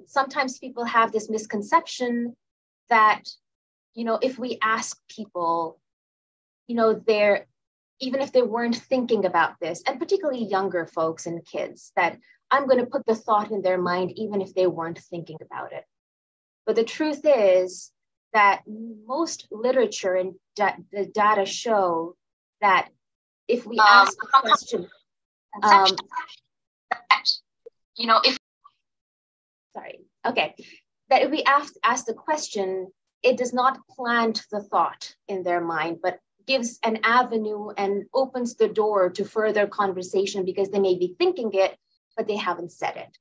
sometimes people have this misconception that, if we ask people, even if they weren't thinking about this, and particularly younger folks and kids, that I'm going to put the thought in their mind, even if they weren't thinking about it. But the truth is that most literature and the data show that if we ask the question, that if we ask the question, it does not plant the thought in their mind, but gives an avenue and opens the door to further conversation because they may be thinking it, but they haven't said it.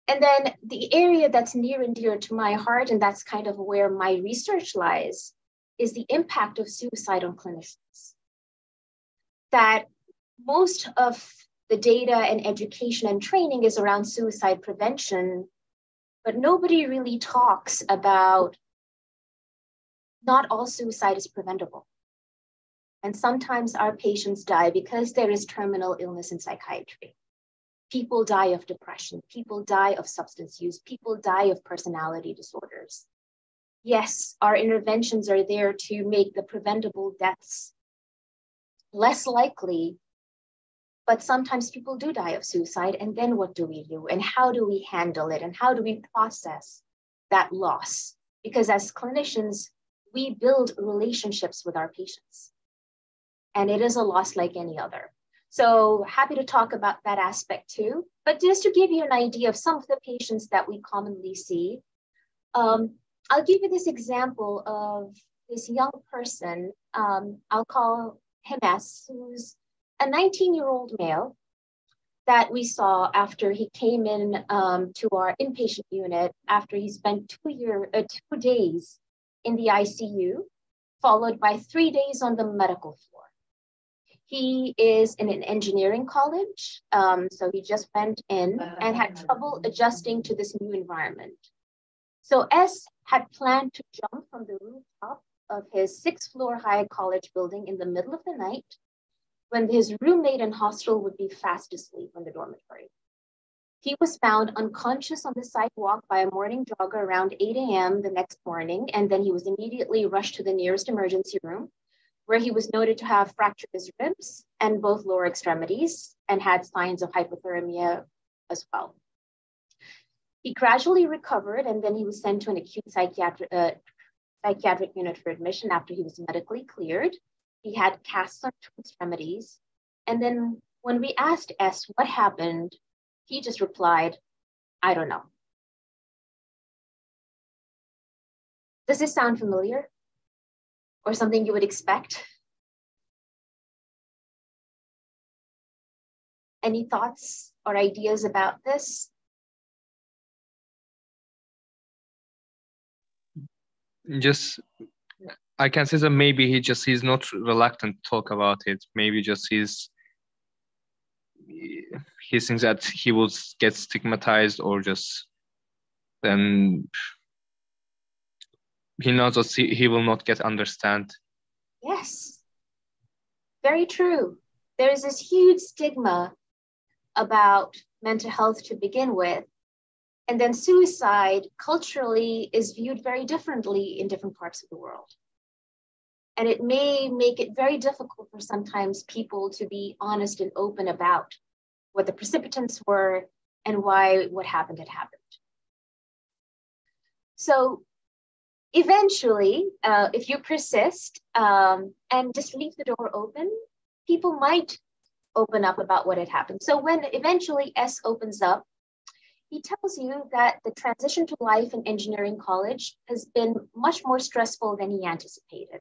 And then the area that's near and dear to my heart, and that's kind of where my research lies, is the impact of suicide on clinicians. That most of the data and education and training is around suicide prevention, but nobody really talks about not all suicide is preventable. And sometimes our patients die because there is terminal illness in psychiatry. People die of depression, people die of substance use, people die of personality disorders. Yes, our interventions are there to make the preventable deaths less likely, but sometimes people do die of suicide, and then what do we do? And how do we handle it? And how do we process that loss? Because as clinicians, we build relationships with our patients, and it is a loss like any other. So happy to talk about that aspect too. But just to give you an idea of some of the patients that we commonly see, I'll give you this example of this young person. I'll call him S, who's a 19-year-old male that we saw after he came in to our inpatient unit after he spent 2 days in the ICU, followed by 3 days on the medical floor. He is in an engineering college, so he just went in and had trouble adjusting to this new environment. So S had planned to jump from the rooftop of his 6th-floor high college building in the middle of the night when his roommate and hostel would be fast asleep in the dormitory. He was found unconscious on the sidewalk by a morning jogger around 8 a.m. the next morning, and then he was immediately rushed to the nearest emergency room, where he was noted to have fractured his ribs and both lower extremities and had signs of hypothermia as well. He gradually recovered, and then he was sent to an acute psychiatric unit for admission after he was medically cleared. He had casts on 2 extremities. And then when we asked S what happened, he just replied, "I don't know." Does this sound familiar? Or something you would expect? Any thoughts or ideas about this? Just, I can say that maybe he's not reluctant to talk about it. Maybe just he thinks that he will get stigmatized, or just then he knows that he will not get understand. Yes, very true. There's this huge stigma about mental health to begin with. And then suicide culturally is viewed very differently in different parts of the world. And it may make it very difficult for sometimes people to be honest and open about what the precipitants were and why what happened had happened. So eventually, if you persist and just leave the door open, people might open up about what had happened. So when eventually S opens up, he tells you that the transition to life in engineering college has been much more stressful than he anticipated.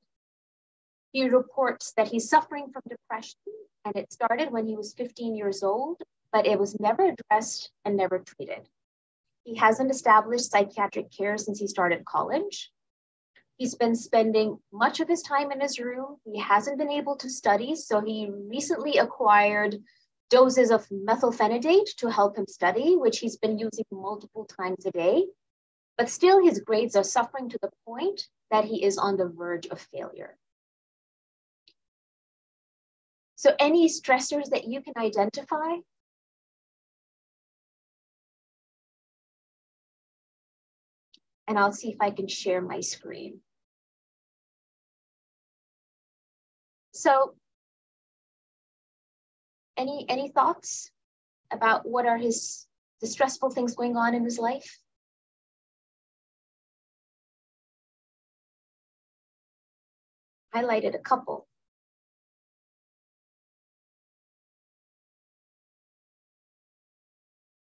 He reports that he's suffering from depression, and it started when he was 15 years old, but it was never addressed and never treated. He hasn't established psychiatric care since he started college. He's been spending much of his time in his room. He hasn't been able to study, so he recently acquired doses of methylphenidate to help him study, which he's been using multiple times a day. But still, his grades are suffering to the point that he is on the verge of failure. So any stressors that you can identify? and I'll see if I can share my screen. So any thoughts about what are the stressful things going on in his life? Highlighted a couple.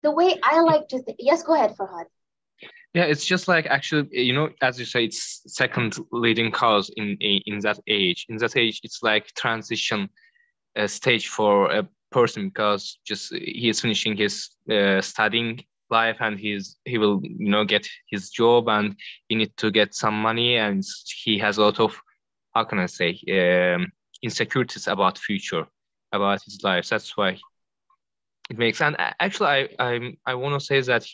The way I like to think, yes, go ahead, Farhad. Yeah, it's just like actually, as you say, it's second leading cause in that age. In that age, it's like transition stage for a person, because just he is finishing his studying life, and he will get his job, and he need to get some money, and he has a lot of, how can I say, insecurities about future, about his life. That's why it makes. And actually, I want to say that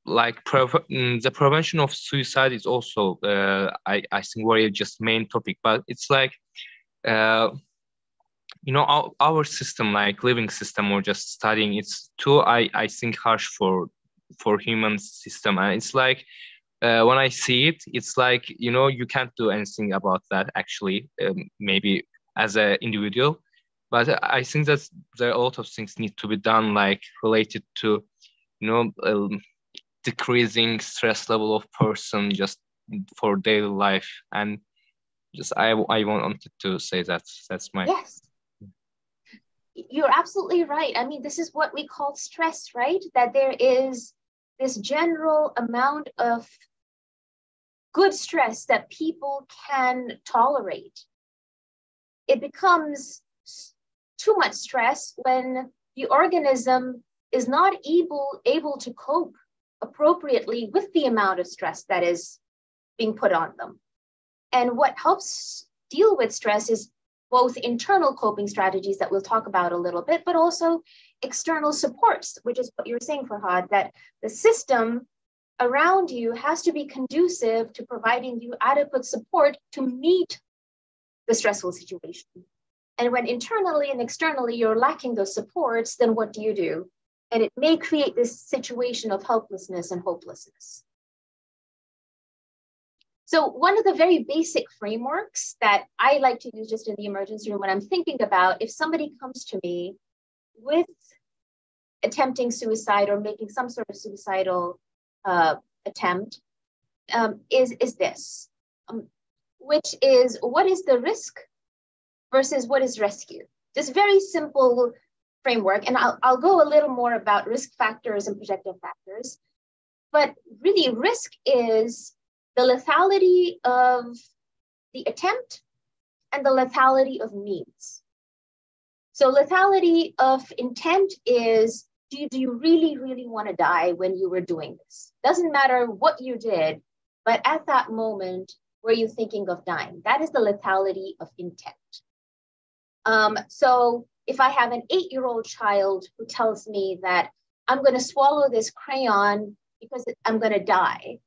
like the prevention of suicide is also I think very just main topic, but it's like our system, like living system or just studying, it's too I think harsh for human system. And it's like when I see it, it's like you can't do anything about that actually, maybe as an individual. But I think that there are a lot of things need to be done, like related to decreasing stress level of person just for daily life. And just I wanted to say that that's my. Yes, you're absolutely right. I mean, this is what we call stress, right? That there is this general amount of good stress that people can tolerate. It becomes too much stress when the organism is not able to cope appropriately with the amount of stress that is being put on them. And what helps deal with stress is both internal coping strategies that we'll talk about a little bit, but also external supports, which is what you're saying, Farhad, that the system around you has to be conducive to providing you adequate support to meet the stressful situation. And when internally and externally you're lacking those supports, then what do? And it may create this situation of helplessness and hopelessness. So one of the very basic frameworks that I like to use just in the emergency room when I'm thinking about if somebody comes to me with attempting suicide or making some sort of suicidal attempt, is this, which is what is the risk versus what is rescue? This very simple framework, and I'll go a little more about risk factors and projective factors, but really risk is the lethality of the attempt and the lethality of means. So lethality of intent is, do you really, really want to die when you were doing this? Doesn't matter what you did, but at that moment, were you thinking of dying? That is the lethality of intent. So if I have an 8-year-old child who tells me that I'm going to swallow this crayon because I'm going to die,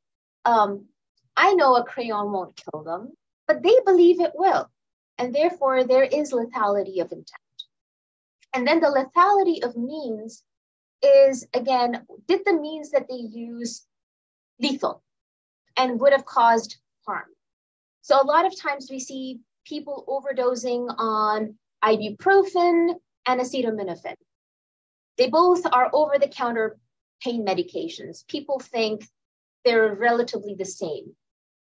I know a crayon won't kill them, but they believe it will. And therefore, there is lethality of intent. And then the lethality of means is, again, did the means that they use lethal and would have caused harm? So a lot of times we see people overdosing on ibuprofen and acetaminophen. They both are over-the-counter pain medications. People think they're relatively the same,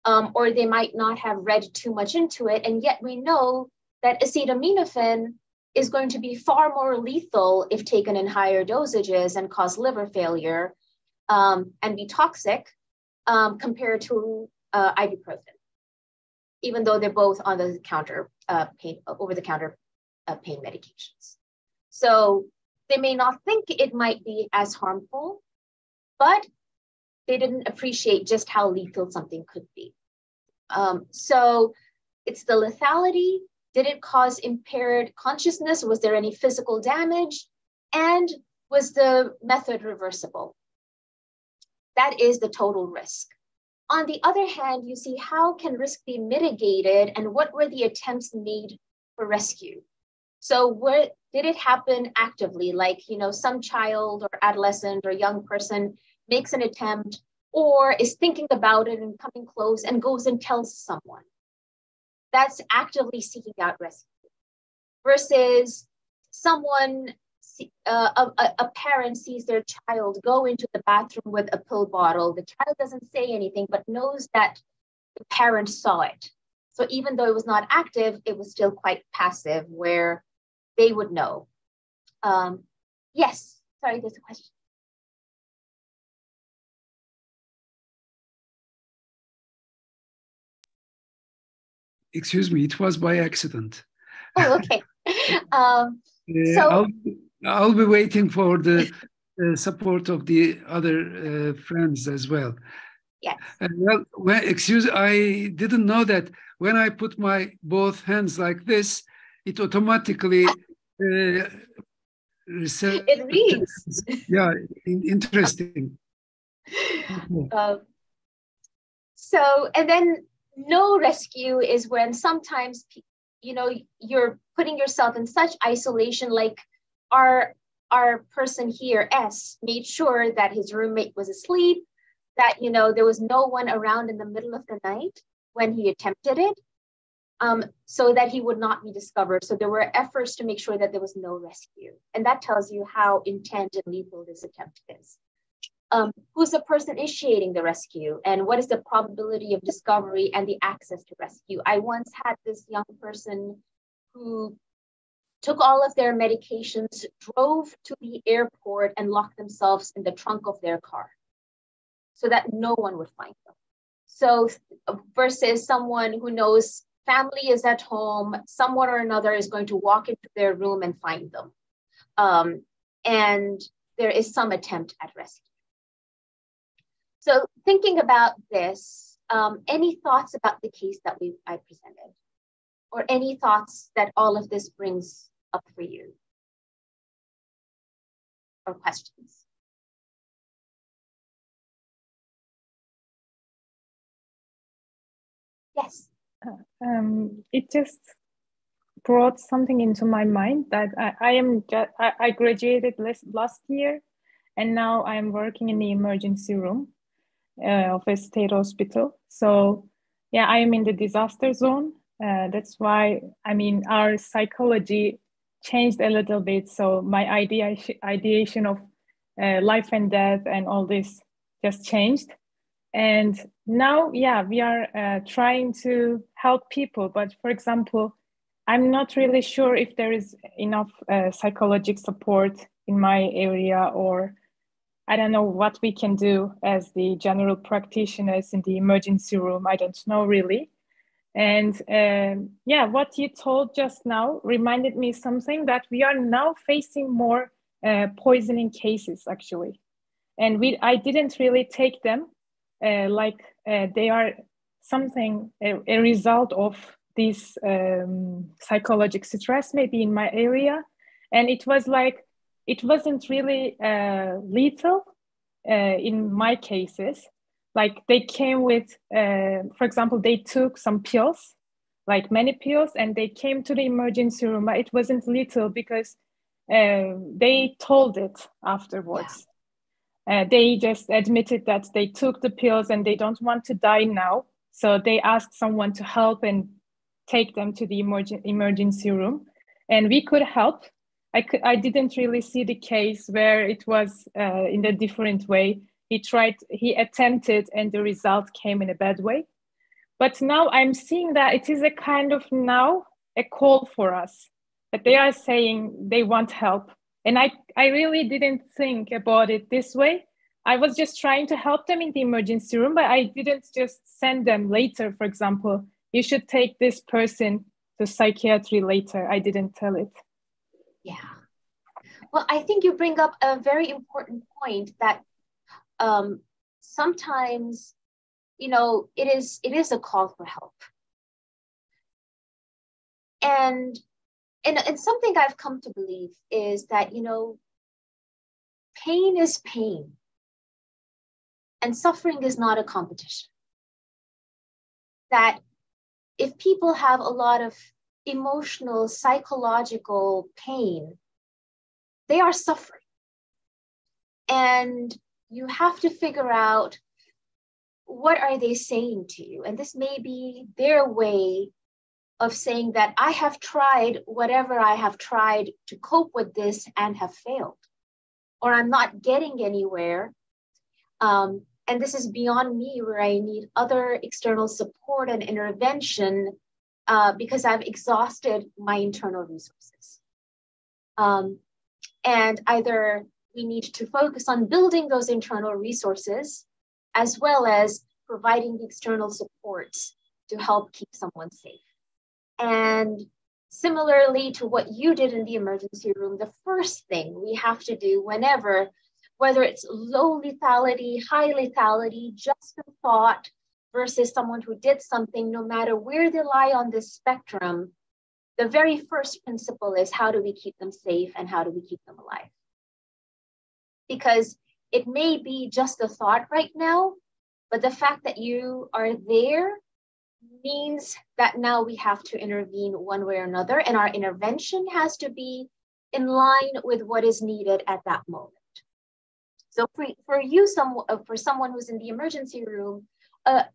or they might not have read too much into it, and yet we know that acetaminophen is going to be far more lethal if taken in higher dosages and cause liver failure and be toxic compared to ibuprofen, even though they're both on the counter over-the-counter pain medications. So they may not think it might be as harmful, but they didn't appreciate just how lethal something could be. So it's the lethality. Did it cause impaired consciousness? Was there any physical damage? And was the method reversible? That is the total risk. On the other hand, you see how can risk be mitigated and what were the attempts made for rescue? So did it happen actively? Like, some child or adolescent or young person makes an attempt, or is thinking about it and coming close and goes and tells someone. That's actively seeking out rescue. Versus someone, a parent sees their child go into the bathroom with a pill bottle. The child doesn't say anything, but knows that the parent saw it. So even though it was not active, it was still quite passive, where they would know. Yes, sorry, there's a question. Excuse me, it was by accident. Oh, okay. So I'll be waiting for the support of the other friends as well. Yes. Excuse, I didn't know that when I put my both hands like this, it automatically it reads. Yeah, interesting. So, and then no rescue is when sometimes, you're putting yourself in such isolation, like our person here, S, made sure that his roommate was asleep, that, there was no one around in the middle of the night when he attempted it, so that he would not be discovered. So there were efforts to make sure that there was no rescue. And that tells you how intense and lethal this attempt is. Who's the person initiating the rescue, and what is the probability of discovery and the access to rescue? I once had this young person who took all of their medications, drove to the airport, and locked themselves in the trunk of their car so that no one would find them. So versus someone who knows family is at home, someone or another is going to walk into their room and find them. And there is some attempt at rescue. So thinking about this, any thoughts about the case that I presented? Or any thoughts that all of this brings up for you? Or questions? Yes. It just brought something into my mind that I graduated last year, and now I'm working in the emergency room of a state hospital. So yeah, I am in the disaster zone. That's why, our psychology changed a little bit. So my ideation of life and death and all this just changed. And now, yeah, we are trying to help people. But for example, I'm not really sure if there is enough psychological support in my area, or I don't know what we can do as the general practitioners in the emergency room. I don't know really. And yeah, what you told just now reminded me something, that we are now facing more poisoning cases actually. And I didn't really take them like they are something, a result of this psychological stress maybe in my area. And it was like, it wasn't really lethal in my cases. Like they came with, for example, they took some pills, like many pills, and they came to the emergency room. It wasn't lethal because they told it afterwards. They just admitted that they took the pills and they don't want to die now. So they asked someone to help and take them to the emergency room. And we could help. I didn't really see the case where it was in a different way. He attempted, and the result came in a bad way. But now I'm seeing that it is a kind of now a call for us, that they are saying they want help. And I really didn't think about it this way. I was just trying to help them in the emergency room, but I didn't just send them later, for example, you should take this person to psychiatry later. I didn't tell it. Yeah. Well, I think you bring up a very important point that sometimes, it is a call for help. And something I've come to believe is that, pain is pain. And suffering is not a competition. That if people have a lot of emotional, psychological pain, they are suffering. And you have to figure out what are they saying to you? And this may be their way of saying that I have tried whatever I have tried to cope with this and have failed, or I'm not getting anywhere. And this is beyond me, where I need other external support and intervention because I've exhausted my internal resources. And either we need to focus on building those internal resources, as well as providing the external supports to help keep someone safe. And similarly to what you did in the emergency room, the first thing we have to do whenever, whether it's low lethality, high lethality, just a thought versus someone who did something, no matter where they lie on this spectrum, the very first principle is how do we keep them safe and how do we keep them alive? Because it may be just a thought right now, but the fact that you are there means that now we have to intervene one way or another, and our intervention has to be in line with what is needed at that moment. So for someone who's in the emergency room, a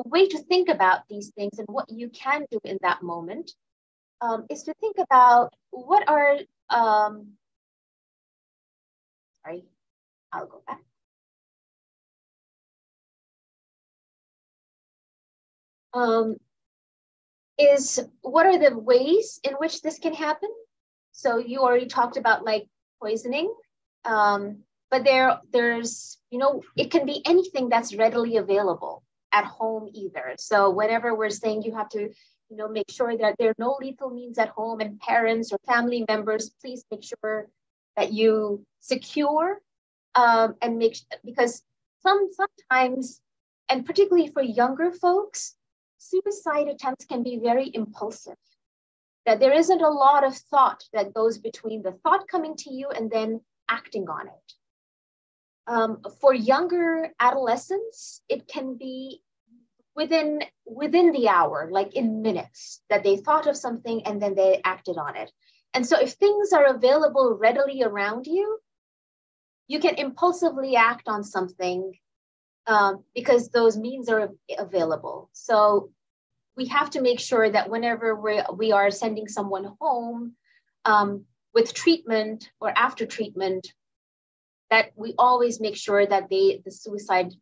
way to think about these things and what you can do in that moment is to think about what are, sorry, I'll go back. Is what are the ways in which this can happen? So you already talked about like poisoning, but there's, it can be anything that's readily available at home either. So whenever we're saying you have to, make sure that there are no lethal means at home, and parents or family members, please make sure that you secure and because sometimes, and particularly for younger folks, suicide attempts can be very impulsive, that there isn't a lot of thought that goes between the thought coming to you and then acting on it. For younger adolescents, it can be within the hour, like in minutes, that they thought of something and then they acted on it. And so if things are available readily around you, you can impulsively act on something because those means are available. So we have to make sure that whenever we are sending someone home with treatment or after treatment, that we always make sure that the suicide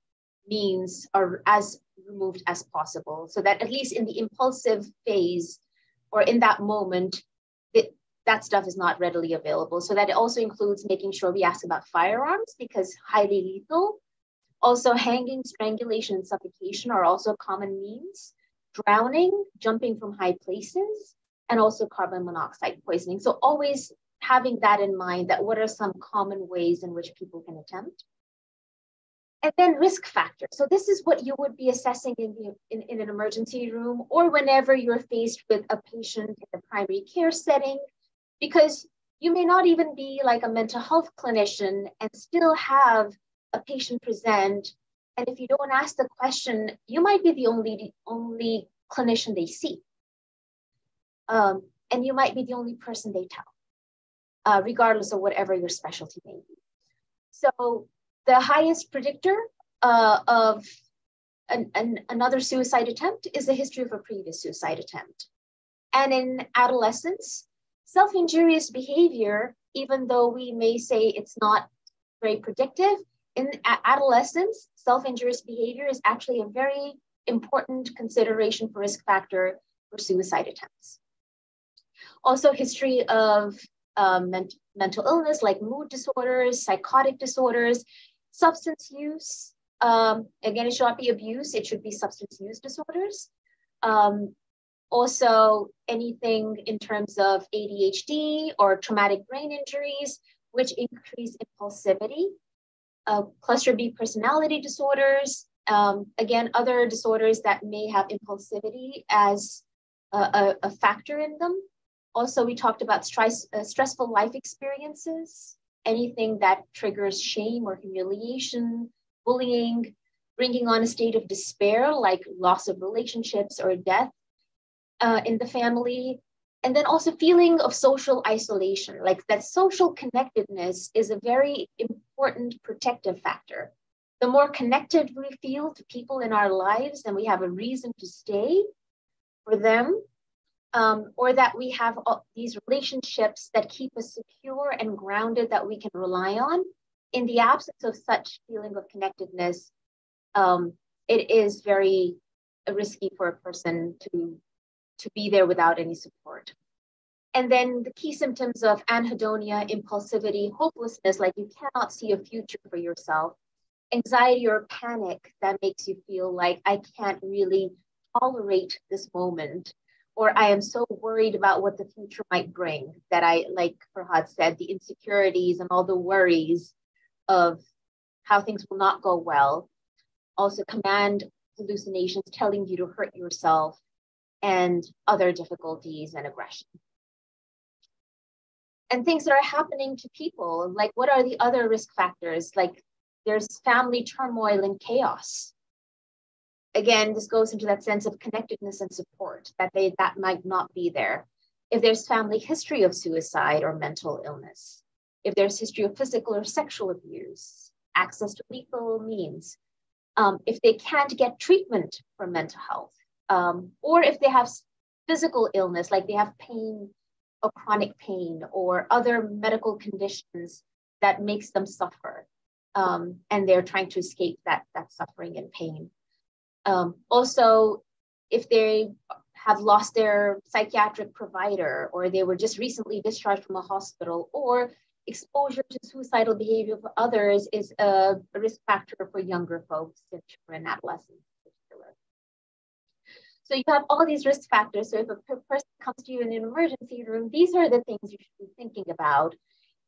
means are as removed as possible, so that at least in the impulsive phase or in that moment, that stuff is not readily available. So that it also includes making sure we ask about firearms, because highly lethal. Also, hanging, strangulation, and suffocation are also common means. Drowning, jumping from high places, and also carbon monoxide poisoning. So always having that in mind, that what are some common ways in which people can attempt. And then risk factors. So this is what you would be assessing in an emergency room, or whenever you're faced with a patient in the primary care setting, because you may not even be like a mental health clinician and still have a patient present. And if you don't ask the question, you might be the only clinician they see. And you might be the only person they tell, regardless of whatever your specialty may be. So the highest predictor of another suicide attempt is the history of a previous suicide attempt. And in adolescence, self-injurious behavior, even though we may say it's not very predictive, in adolescence, self-injurious behavior is actually a very important consideration for risk factor for suicide attempts. Also, history of mental illness like mood disorders, psychotic disorders, substance use. Again, it should not be abuse, it should be substance use disorders. Also, anything in terms of ADHD or traumatic brain injuries, which increase impulsivity. Cluster B personality disorders, again, other disorders that may have impulsivity as a factor in them. Also, we talked about stressful life experiences, anything that triggers shame or humiliation, bullying, bringing on a state of despair like loss of relationships or death in the family, And then also feeling of social isolation, like that social connectedness is a very important protective factor. The more connected we feel to people in our lives, then we have a reason to stay for them, or that we have these relationships that keep us secure and grounded that we can rely on. In the absence of such feeling of connectedness, it is very risky for a person to be there without any support. And then the key symptoms of anhedonia, impulsivity, hopelessness, like you cannot see a future for yourself, anxiety or panic that makes you feel like I can't really tolerate this moment, or I am so worried about what the future might bring that I, like Farhad said, the insecurities and all the worries of how things will not go well. Also command hallucinations telling you to hurt yourself, and other difficulties and aggression. And things that are happening to people, like what are the other risk factors? Like there's family turmoil and chaos. Again, this goes into that sense of connectedness and support that might not be there. If there's family history of suicide or mental illness, if there's history of physical or sexual abuse, access to legal means, if they can't get treatment for mental health, or if they have physical illness, like they have pain or chronic pain or other medical conditions that makes them suffer, and they're trying to escape that suffering and pain. Also, if they have lost their psychiatric provider, or they were just recently discharged from a hospital, or exposure to suicidal behavior of others is a risk factor for younger folks and children and adolescents in particular. So you have all these risk factors. So if a person comes to you in an emergency room, these are the things you should be thinking about,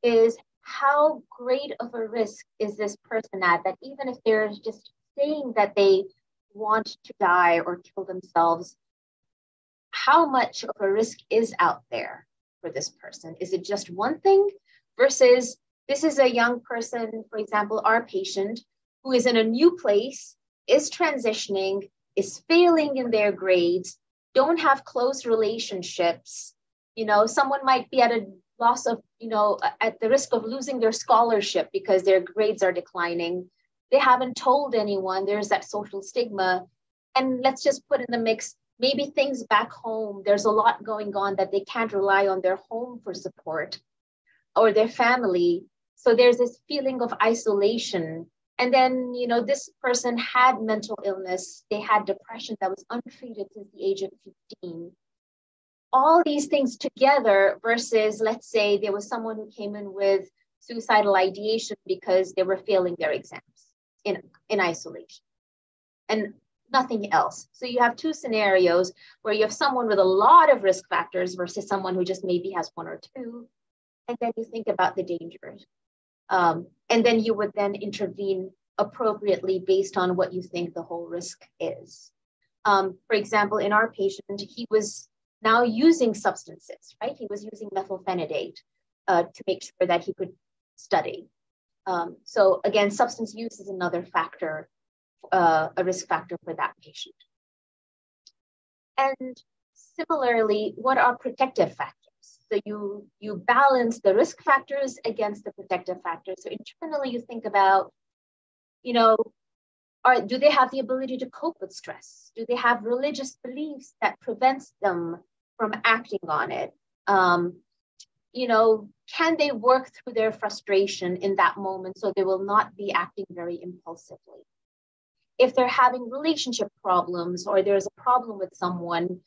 is how great of a risk is this person at, that even if they're just saying that they want to die or kill themselves, how much of a risk is out there for this person? Is it just one thing versus this is a young person, for example, our patient, who is in a new place, is transitioning, is failing in their grades, don't have close relationships. You know, someone might be at a loss of, you know, at the risk of losing their scholarship because their grades are declining. They haven't told anyone, there's that social stigma. And let's just put in the mix, maybe things back home, there's a lot going on that they can't rely on their home for support or their family. So there's this feeling of isolation. And then, you know, this person had mental illness, they had depression that was untreated since the age of 15. All these things together versus, let's say, there was someone who came in with suicidal ideation because they were failing their exams in isolation and nothing else. So you have two scenarios where you have someone with a lot of risk factors versus someone who just maybe has one or two. And then you think about the dangers. And then you would then intervene appropriately based on what you think the whole risk is. For example, in our patient, he was now using substances, right? He was using methylphenidate to make sure that he could study. So again, substance use is another factor, a risk factor for that patient. And similarly, what are protective factors? So you balance the risk factors against the protective factors. So internally you think about, you know, do they have the ability to cope with stress? Do they have religious beliefs that prevents them from acting on it? You know, can they work through their frustration in that moment so they will not be acting very impulsively? If they're having relationship problems or there's a problem with someone,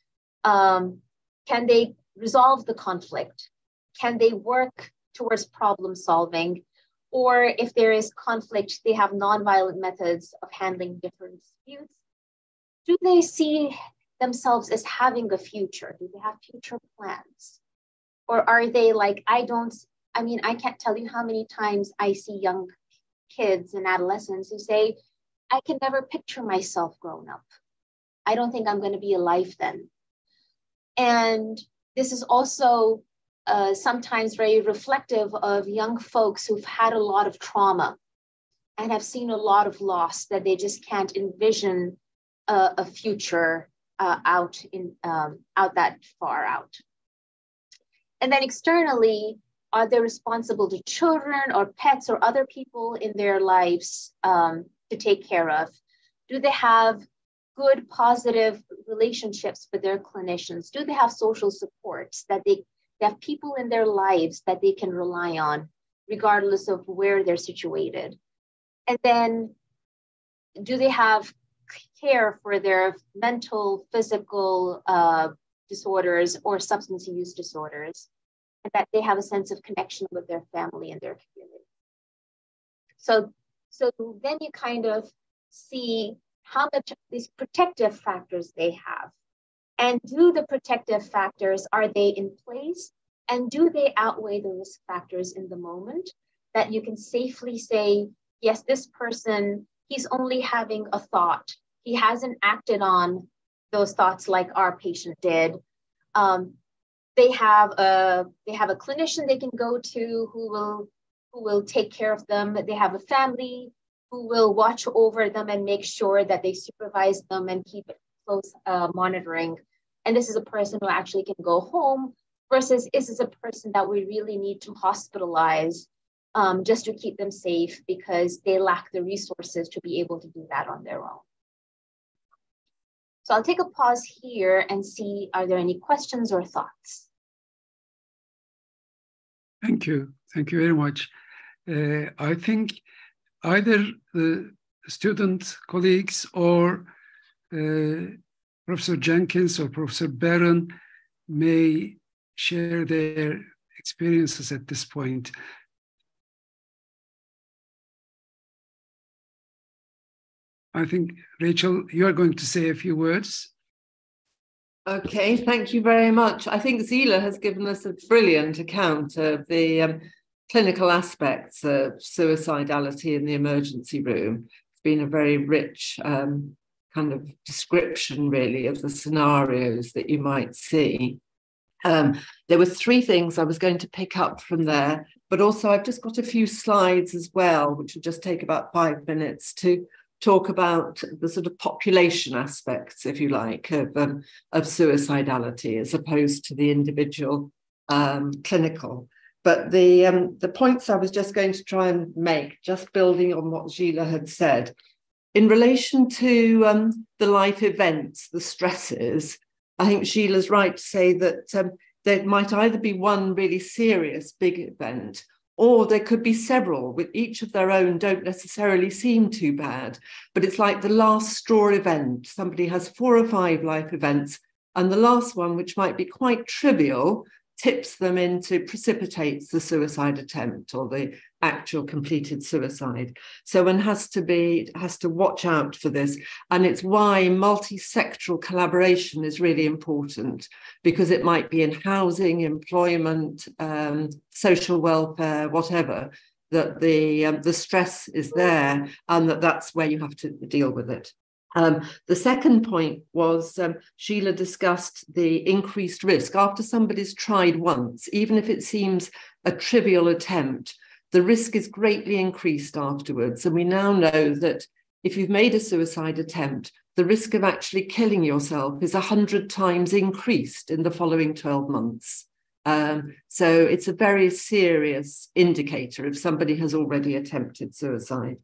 can they resolve the conflict? Can they work towards problem solving? Or if there is conflict, they have nonviolent methods of handling different disputes. Do they see themselves as having a future? Do they have future plans? Or are they like, I can't tell you how many times I see young kids and adolescents who say, I can never picture myself grown up. I don't think I'm going to be alive then. And this is also sometimes very reflective of young folks who've had a lot of trauma and have seen a lot of loss, that they just can't envision a future out that far out. And then externally, are they responsible to children or pets or other people in their lives to take care of? Do they have good, positive relationships with their clinicians? Do they have social supports that they have people in their lives that they can rely on, regardless of where they're situated? And then, do they have care for their mental, physical disorders or substance use disorders, and that they have a sense of connection with their family and their community? So then you kind of see how much of these protective factors they have. And do the protective factors, are they in place? And do they outweigh the risk factors in the moment, that you can safely say, yes, this person, he's only having a thought. He hasn't acted on those thoughts like our patient did. They have a clinician they can go to who will take care of them. They have a family who will watch over them and make sure that they supervise them and keep close monitoring. And this is a person who actually can go home, versus is this a person that we really need to hospitalize just to keep them safe because they lack the resources to be able to do that on their own. So I'll take a pause here and see, are there any questions or thoughts? Thank you. Thank you very much. I think either the student colleagues or Professor Jenkins or Professor Barron may share their experiences at this point. I think, Rachel, you are going to say a few words. Okay, thank you very much. I think Zila has given us a brilliant account of the clinical aspects of suicidality in the emergency room. It's been a very rich kind of description, really, of the scenarios that you might see. There were three things I was going to pick up from there, but also I've just got a few slides as well, which will just take about 5 minutes to talk about the sort of population aspects, if you like, of suicidality as opposed to the individual clinical. But the points I was just going to try and make, just building on what Zila had said, in relation to the life events, the stresses, I think Sheila's right to say that there might either be one really serious big event, or there could be several, with each of their own don't necessarily seem too bad. But it's like the last straw event. Somebody has 4 or 5 life events, and the last one, which might be quite trivial, tips them into, precipitates the suicide attempt or the actual completed suicide. So one has to watch out for this. And it's why multi-sectoral collaboration is really important, because it might be in housing, employment, social welfare, whatever, that the stress is there, and that's where you have to deal with it. The second point was Sheila discussed the increased risk. After somebody's tried once, even if it seems a trivial attempt, the risk is greatly increased afterwards. And we now know that if you've made a suicide attempt, the risk of actually killing yourself is 100 times increased in the following 12 months. So it's a very serious indicator if somebody has already attempted suicide.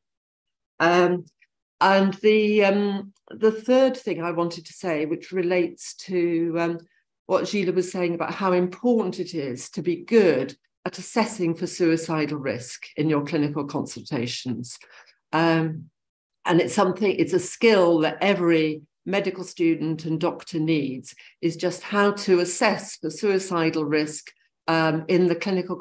And the third thing I wanted to say, which relates to what Sheila was saying about how important it is to be good at assessing for suicidal risk in your clinical consultations. And it's a skill that every medical student and doctor needs, is just how to assess for suicidal risk in the clinical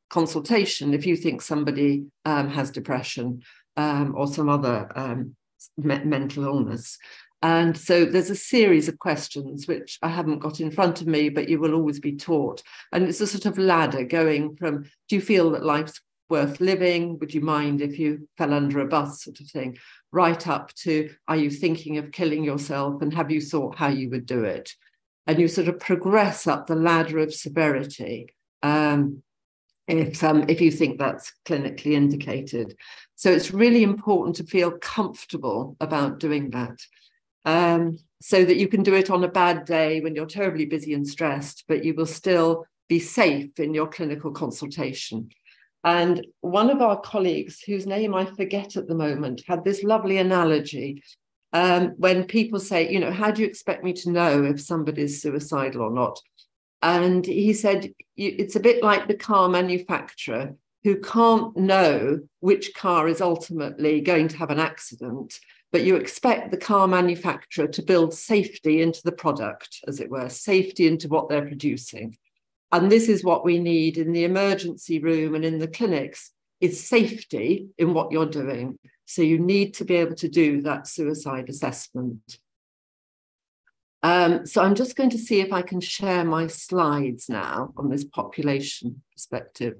consultation if you think somebody has depression or some other mental illness. And so there's a series of questions which I haven't got in front of me, but you will always be taught. And it's a sort of ladder going from, do you feel that life's worth living? Would you mind if you fell under a bus, sort of thing, right up to, are you thinking of killing yourself, and have you thought how you would do it? And you sort of progress up the ladder of severity if you think that's clinically indicated. So it's really important to feel comfortable about doing that, so that you can do it on a bad day when you're terribly busy and stressed, but you will still be safe in your clinical consultation. And one of our colleagues, whose name I forget at the moment, had this lovely analogy. When people say, you know, how do you expect me to know if somebody's suicidal or not? And he said, it's a bit like the car manufacturer who can't know which car is ultimately going to have an accident, but you expect the car manufacturer to build safety into the product, as it were, safety into what they're producing. And this is what we need in the emergency room and in the clinics, is safety in what you're doing. So you need to be able to do that suicide assessment. So I'm just going to see if I can share my slides now on this population perspective.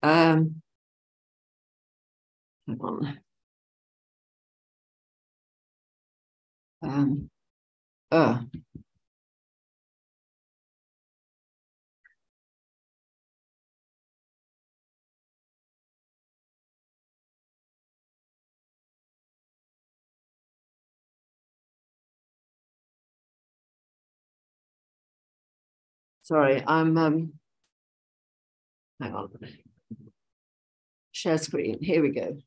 Hang on. Sorry, I'm hang on. Share screen. Here we go.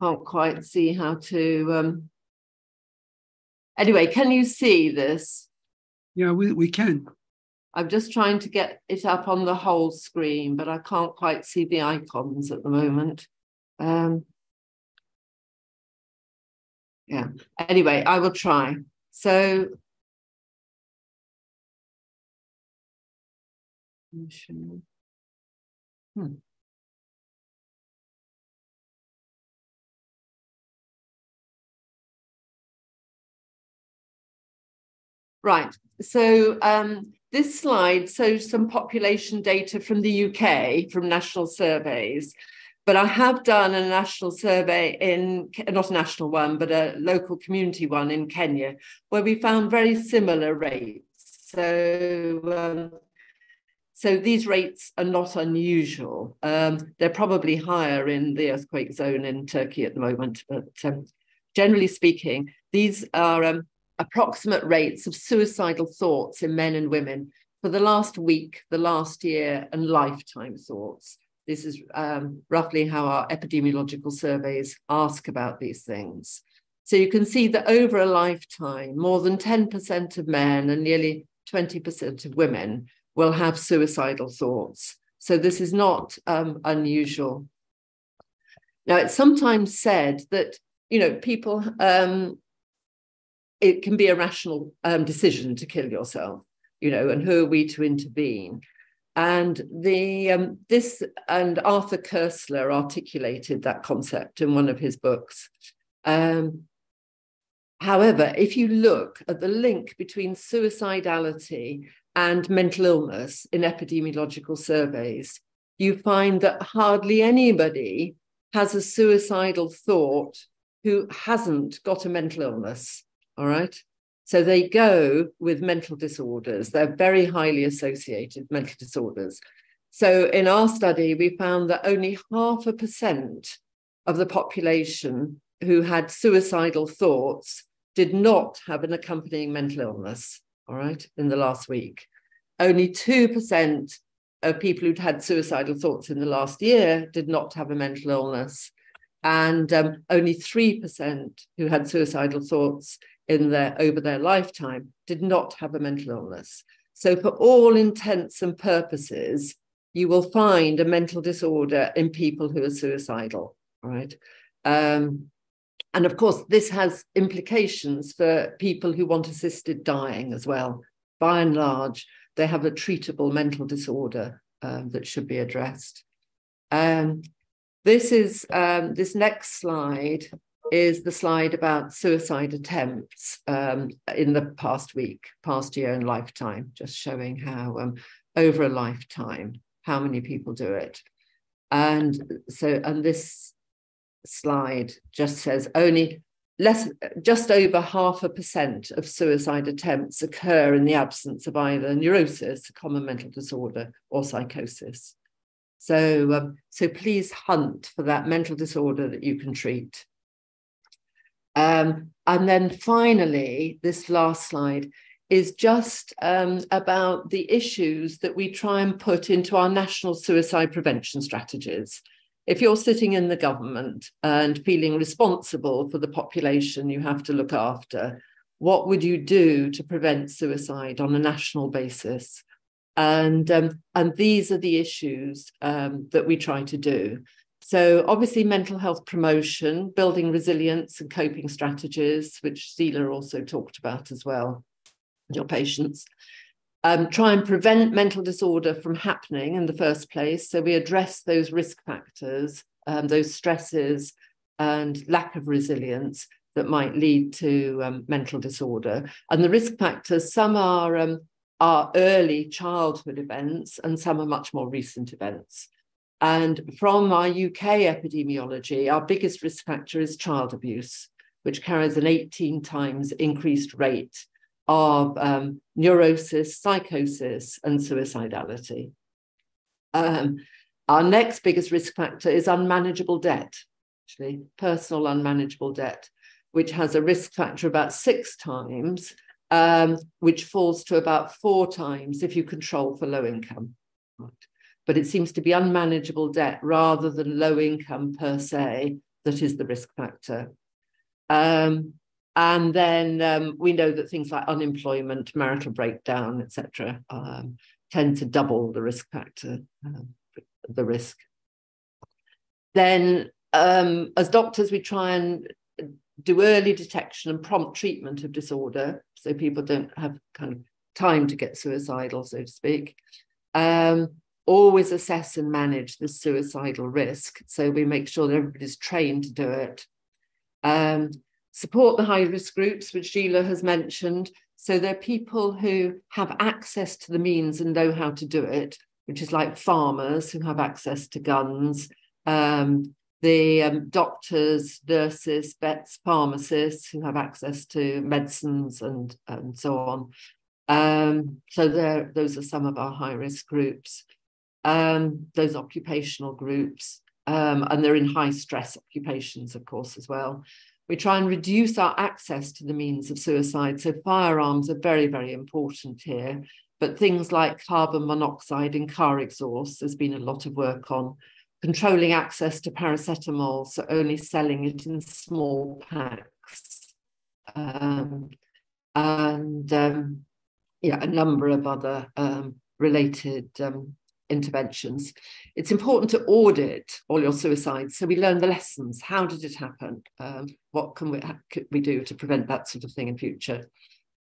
Can't quite see how to. Anyway, can you see this? Yeah, we can. I'm just trying to get it up on the whole screen, but I can't quite see the icons at the moment. Yeah, anyway, I will try. So, Right, so this slide shows some population data from the UK, from national surveys, but I have done a national survey in, not a national one, but a local community one in Kenya, where we found very similar rates. So these rates are not unusual. They're probably higher in the earthquake zone in Turkey at the moment, but generally speaking, these are approximate rates of suicidal thoughts in men and women for the last week, the last year, and lifetime thoughts. This is roughly how our epidemiological surveys ask about these things. So you can see that over a lifetime, more than 10% of men and nearly 20% of women will have suicidal thoughts. So this is not unusual. Now, it's sometimes said that, you know, people, it can be a rational decision to kill yourself, you know, and who are we to intervene? And this and Arthur Koestler articulated that concept in one of his books. However, if you look at the link between suicidality and mental illness in epidemiological surveys, you find that hardly anybody has a suicidal thought who hasn't got a mental illness. All right. So they go with mental disorders. They're very highly associated mental disorders. So in our study, we found that only 0.5% of the population who had suicidal thoughts did not have an accompanying mental illness, all right, in the last week. Only 2% of people who'd had suicidal thoughts in the last year did not have a mental illness. And only 3% who had suicidal thoughts over their lifetime did not have a mental illness. So for all intents and purposes, you will find a mental disorder in people who are suicidal, right? And of course, this has implications for people who want assisted dying as well. By and large, they have a treatable mental disorder that should be addressed. This next slide is the slide about suicide attempts in the past year and lifetime, just showing how over a lifetime, how many people do it. And this slide just says only just over 0.5% of suicide attempts occur in the absence of either neurosis, a common mental disorder, or psychosis. So please hunt for that mental disorder that you can treat. And then finally, this last slide is just about the issues that we try and put into our national suicide prevention strategies. If you're sitting in the government and feeling responsible for the population you have to look after, what would you do to prevent suicide on a national basis? And these are the issues that we try to do. So obviously mental health promotion, building resilience and coping strategies, which Zila also talked about as well, your patients. Try and prevent mental disorder from happening in the first place. So we address those risk factors, those stresses and lack of resilience that might lead to mental disorder. And the risk factors, some are early childhood events and some are much more recent events. And from our UK epidemiology, our biggest risk factor is child abuse, which carries an 18 times increased rate of neurosis, psychosis, and suicidality. Our next biggest risk factor is unmanageable debt, actually, personal unmanageable debt, which has a risk factor about 6 times, which falls to about 4 times if you control for low income. Right. But it seems to be unmanageable debt rather than low income per se that is the risk factor. And then we know that things like unemployment, marital breakdown, etc., tend to double the risk factor, the risk. Then as doctors, we try and do early detection and prompt treatment of disorder, so people don't have kind of time to get suicidal, so to speak. Always assess and manage the suicidal risk, so we make sure that everybody's trained to do it. Support the high-risk groups, which Sheila has mentioned. So they're people who have access to the means and know how to do it, which is like farmers who have access to guns, the doctors, nurses, vets, pharmacists who have access to medicines and so on. So those are some of our high-risk groups, those occupational groups, and they're in high-stress occupations, of course, as well. We try and reduce our access to the means of suicide. So firearms are very, very important here. But things like carbon monoxide in car exhaust, there's been a lot of work on. Controlling access to paracetamol, so only selling it in small packs. Yeah, a number of other related interventions. It's important to audit all your suicides, so we learn the lessons. How did it happen? What can we do to prevent that sort of thing in future?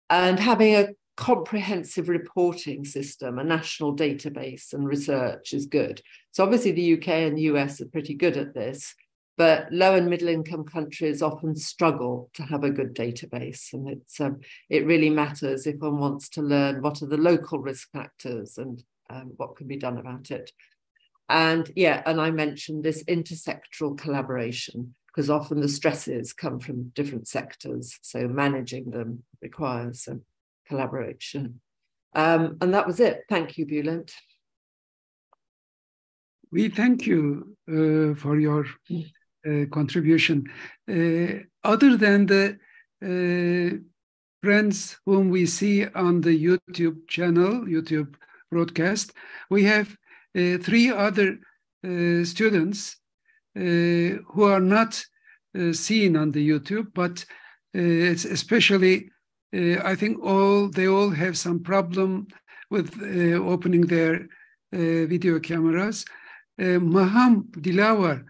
And having a comprehensive reporting system, a national database and research is good. So obviously the UK and the US are pretty good at this, but low and middle income countries often struggle to have a good database. And it really matters if one wants to learn what are the local risk factors and what can be done about it. And yeah, and I mentioned this intersectoral collaboration, because often the stresses come from different sectors. So managing them requires collaboration. And that was it. Thank you, Bülent. We thank you for your contribution. Other than the friends whom we see on the YouTube channel, YouTube broadcast, we have 3 other students who are not seen on the YouTube, but it's especially, I think they all have some problem with opening their video cameras. Maham Dilawar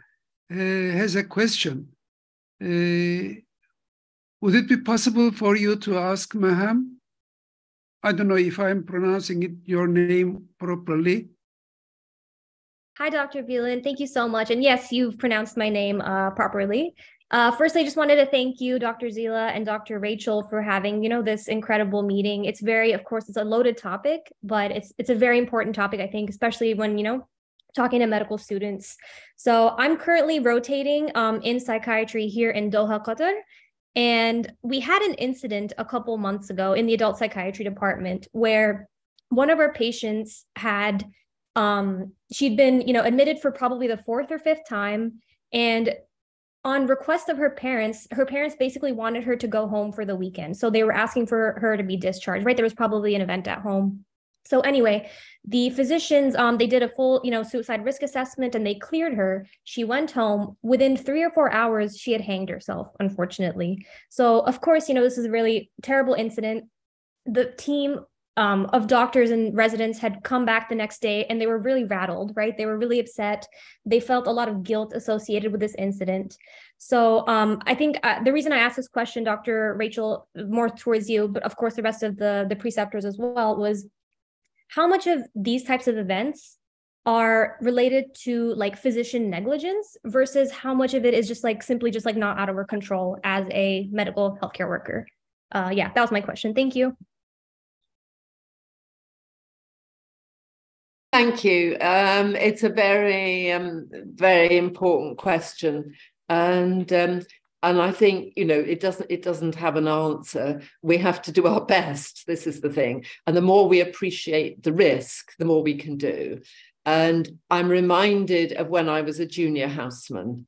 has a question. Would it be possible for you to ask Maham? I don't know if I'm pronouncing your name properly. Hi, Dr. Bülent. Thank you so much. And yes, you've pronounced my name properly. First, I just wanted to thank you, Dr. Zila and Dr. Rachel, for having, this incredible meeting. It's of course, it's a loaded topic, but it's a very important topic, I think, especially when, talking to medical students. So I'm currently rotating in psychiatry here in Doha, Qatar. And we had an incident a couple months ago in the adult psychiatry department where one of our patients had, she'd been, admitted for probably the fourth or fifth time. And on request of her parents basically wanted her to go home for the weekend. So they were asking for her to be discharged, right? There was probably an event at home. So anyway, the physicians, they did a full, suicide risk assessment and they cleared her. She went home. Within 3 or 4 hours, she had hanged herself, unfortunately. So of course, this is a really terrible incident. The team of doctors and residents had come back the next day and they were really rattled, right? They were really upset. They felt a lot of guilt associated with this incident. So I think the reason I asked this question, Dr. Rachel, more towards you, but of course the rest of the preceptors as well, was how much of these types of events are related to like physician negligence versus how much of it is just like simply just like not out of our control as a medical healthcare worker? Yeah, that was my question. Thank you. Thank you. It's a very, very important question, and I think it doesn't have an answer. We have to do our best. This is the thing, and the more we appreciate the risk, the more we can do. And I'm reminded of when I was a junior houseman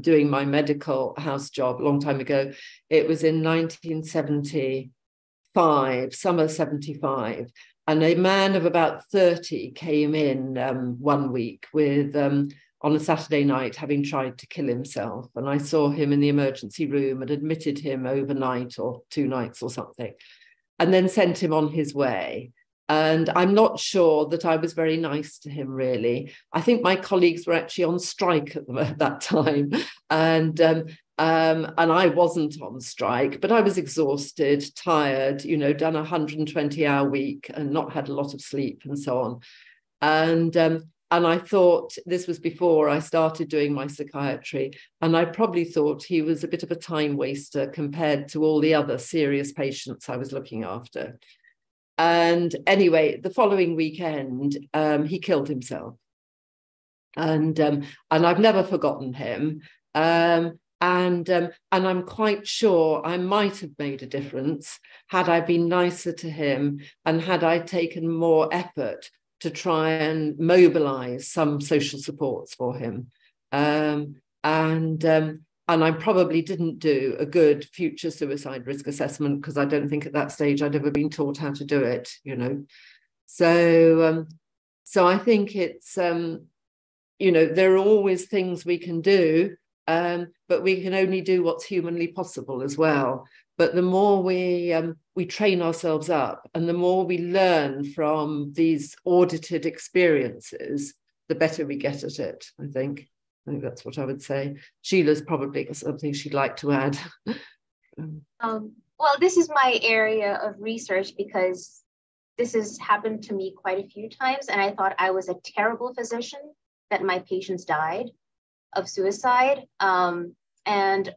doing my medical house job a long time ago. It was in 1975, summer 75. And a man of about 30 came in one week with, on a Saturday night, having tried to kill himself. And I saw him in the emergency room and admitted him overnight or 2 nights or something, and then sent him on his way. And I'm not sure that I was very nice to him, really. I think my colleagues were actually on strike at that time. And I wasn't on strike, but I was exhausted, tired, done a 120-hour week and not had a lot of sleep and so on. And I thought, this was before I started doing my psychiatry, and I probably thought he was a bit of a time waster compared to all the other serious patients I was looking after. And anyway, the following weekend, he killed himself. And I've never forgotten him. And I'm quite sure I might have made a difference had I been nicer to him and had I taken more effort to try and mobilize some social supports for him. And I probably didn't do a good future suicide risk assessment because I don't think at that stage I'd ever been taught how to do it, So I think it's, there are always things we can do, but we can only do what's humanly possible as well. But the more we train ourselves up and the more we learn from these audited experiences, the better we get at it, I think. I think that's what I would say. Sheila's probably got something she'd like to add. Well, this is my area of research because this has happened to me quite a few times, and I thought I was a terrible physician that my patients died of suicide. And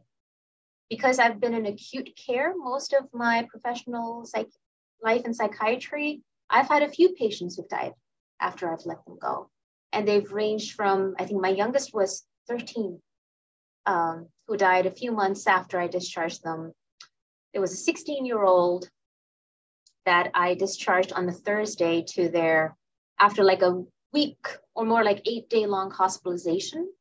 because I've been in acute care most of my professional life in psychiatry, I've had a few patients who've died after I've let them go. And they've ranged from, I think my youngest was 13, who died a few months after I discharged them. There was a 16-year-old that I discharged on the Thursday after like a week or more, like 8-day-long hospitalization,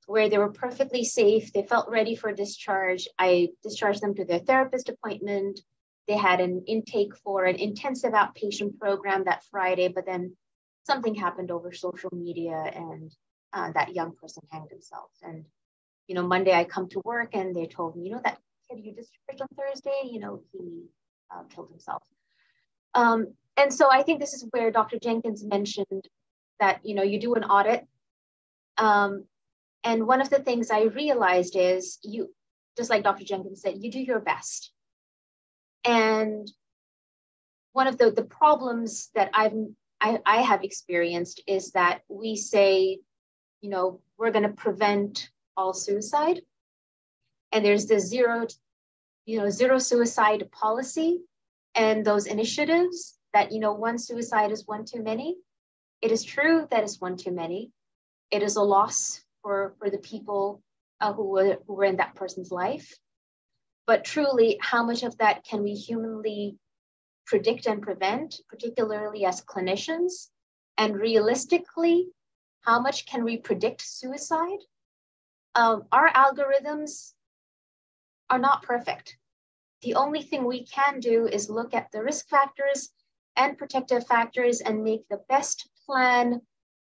where they were perfectly safe. They felt ready for discharge. I discharged them to their therapist appointment. They had an intake for an intensive outpatient program that Friday, but then something happened over social media and that young person hanged himself. And, Monday I come to work and they told me, that kid you discharged on Thursday, he killed himself. And so I think this is where Dr. Jenkins mentioned that, you do an audit. And one of the things I realized is just like Dr. Jenkins said, you do your best. And one of the problems that I have experienced is that we say, we're going to prevent all suicide. And there's the zero suicide policy and those initiatives that, one suicide is one too many. It is true that it's one too many. It is a loss for the people who were in that person's life. But truly, how much of that can we humanly predict and prevent, particularly as clinicians? And realistically, how much can we predict suicide? Our algorithms are not perfect. The only thing we can do is look at the risk factors and protective factors and make the best plan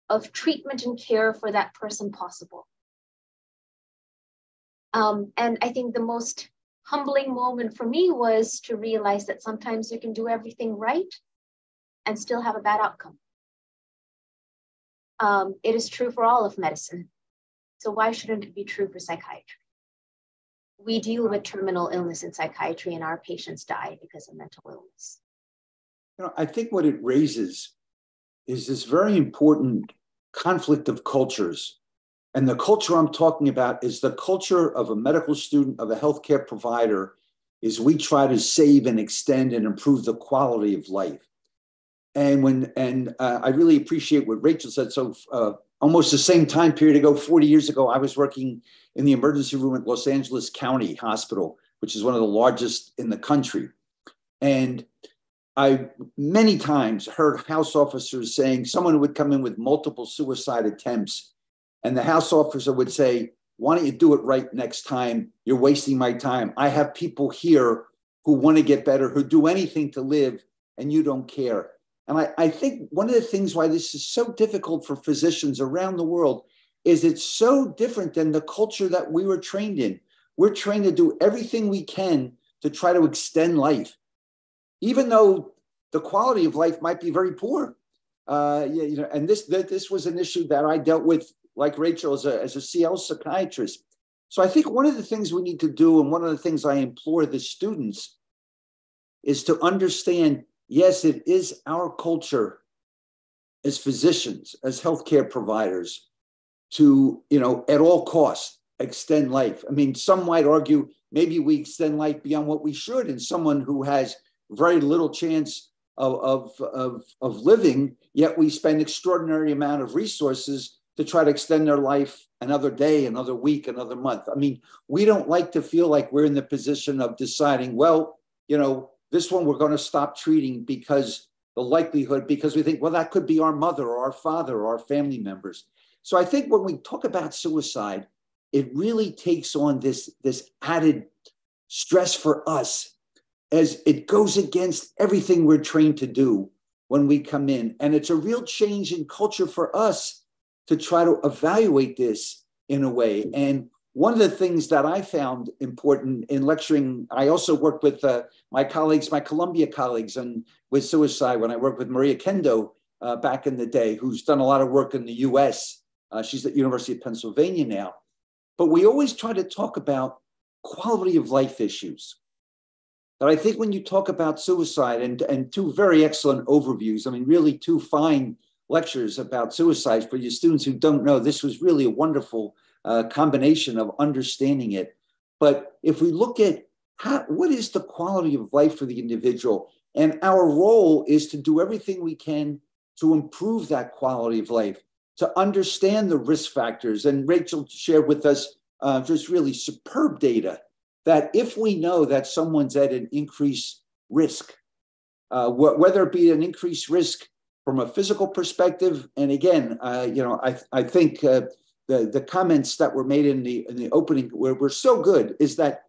of treatment and care for that person possible. And I think the most humbling moment for me was to realize that sometimes you can do everything right and still have a bad outcome. It is true for all of medicine. So why shouldn't it be true for psychiatry? We deal with terminal illness in psychiatry, and our patients die because of mental illness. I think what it raises is this very important conflict of cultures. And the culture I'm talking about is the culture of a medical student, of a healthcare provider, is we try to save and extend and improve the quality of life. And I really appreciate what Rachel said. So almost the same time period ago, 40 years ago, I was working in the emergency room at Los Angeles County Hospital, which is one of the largest in the country. And I many times heard house officers saying someone would come in with multiple suicide attempts, and the house officer would say, "Why don't you do it right next time? You're wasting my time. I have people here who want to get better, who do anything to live, and you don't care." And I think one of the things why this is so difficult for physicians around the world is it's so different than the culture that we were trained in. We're trained to do everything we can to try to extend life, even though the quality of life might be very poor. And this was an issue that I dealt with, like Rachel, as a CL psychiatrist. So I think one of the things we need to do, and one of the things I implore the students, is to understand, yes, it is our culture as physicians, as healthcare providers, to, at all costs, extend life. I mean, some might argue maybe we extend life beyond what we should, and someone who has very little chance of living, yet we spend extraordinary amount of resources to try to extend their life another day, another week, another month. I mean, we don't like to feel like we're in the position of deciding, well, this one we're going to stop treating because we think, well, that could be our mother or our father or our family members. So I think when we talk about suicide, it really takes on this added stress for us, as it goes against everything we're trained to do when we come in. And it's a real change in culture for us to try to evaluate this in a way. And one of the things that I found important in lecturing, I also worked with my Columbia colleagues, and with suicide when I worked with Maria Kendo back in the day, who's done a lot of work in the US. She's at the University of Pennsylvania now. But we always try to talk about quality of life issues. But I think when you talk about suicide, and two very excellent overviews, I mean, really two fine lectures about suicide for your students who don't know, this was really a wonderful combination of understanding it. But if we look at what is the quality of life for the individual, and our role is to do everything we can to improve that quality of life, to understand the risk factors. And Rachel shared with us just really superb data that if we know that someone's at an increased risk, whether it be an increased risk from a physical perspective, and again, I think the comments that were made in the opening were so good, is that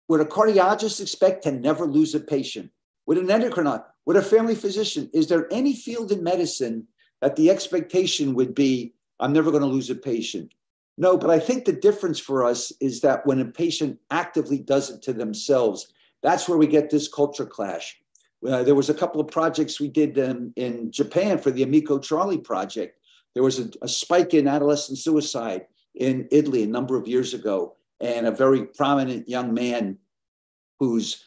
would a cardiologist expect to never lose a patient? Would an endocrinologist, would a family physician, is there any field in medicine that the expectation would be, I'm never going to lose a patient? No, but I think the difference for us is that when a patient actively does it to themselves, that's where we get this culture clash. There was a couple of projects we did in Japan for the Amico Charlie project. There was a spike in adolescent suicide in Italy a number of years ago, and a very prominent young man whose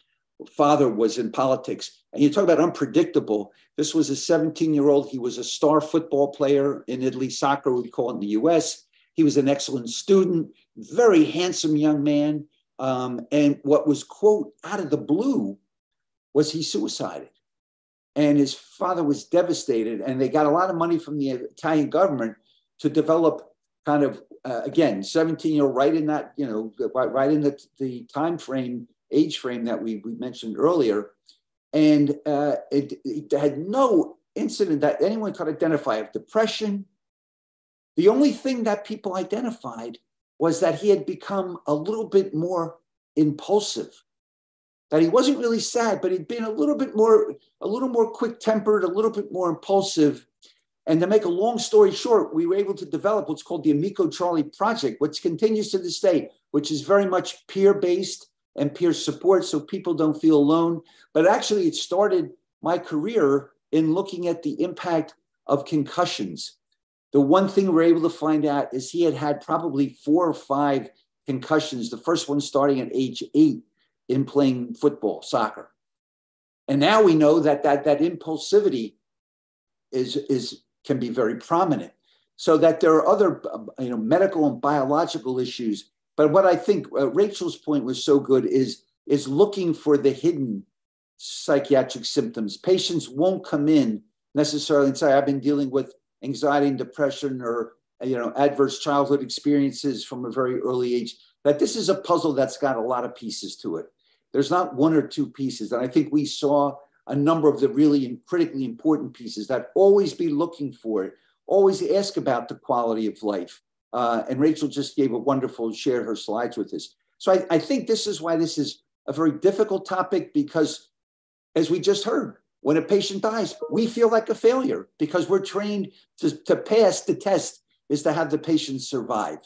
father was in politics. And you talk about unpredictable. This was a 17-year-old. He was a star football player in Italy, soccer, we call it in the US. He was an excellent student, very handsome young man. And what was, quote, out of the blue was he suicided. And his father was devastated. And they got a lot of money from the Italian government to develop kind of again, 17-year-old, right in that, right in the time frame, age frame that we mentioned earlier. And it had no incident that anyone could identify of depression. The only thing that people identified was that he had become a little bit more impulsive, that he wasn't really sad, but he'd been a little more quick-tempered, a little bit more impulsive. And to make a long story short, we were able to develop what's called the Amico Charlie Project, which continues to this day, which is very much peer-based and peer support, so people don't feel alone. But actually, it started my career in looking at the impact of concussions. The one thing we were able to find out is he had had probably 4 or 5 concussions, the first one starting at age 8 in playing football, soccer. And now we know that impulsivity can be very prominent. So that there are other medical and biological issues. But what I think Rachel's point was so good is looking for the hidden psychiatric symptoms. Patients won't come in necessarily and say, I've been dealing with anxiety and depression or adverse childhood experiences from a very early age, that this is a puzzle that's got a lot of pieces to it. There's not 1 or 2 pieces. And I think we saw a number of the really critically important pieces, that always be looking for it, always ask about the quality of life. And Rachel just gave a wonderful, shared her slides with us. So I think this is why this is a very difficult topic, because as we just heard, when a patient dies, we feel like a failure because we're trained to pass the test is to have the patient survive.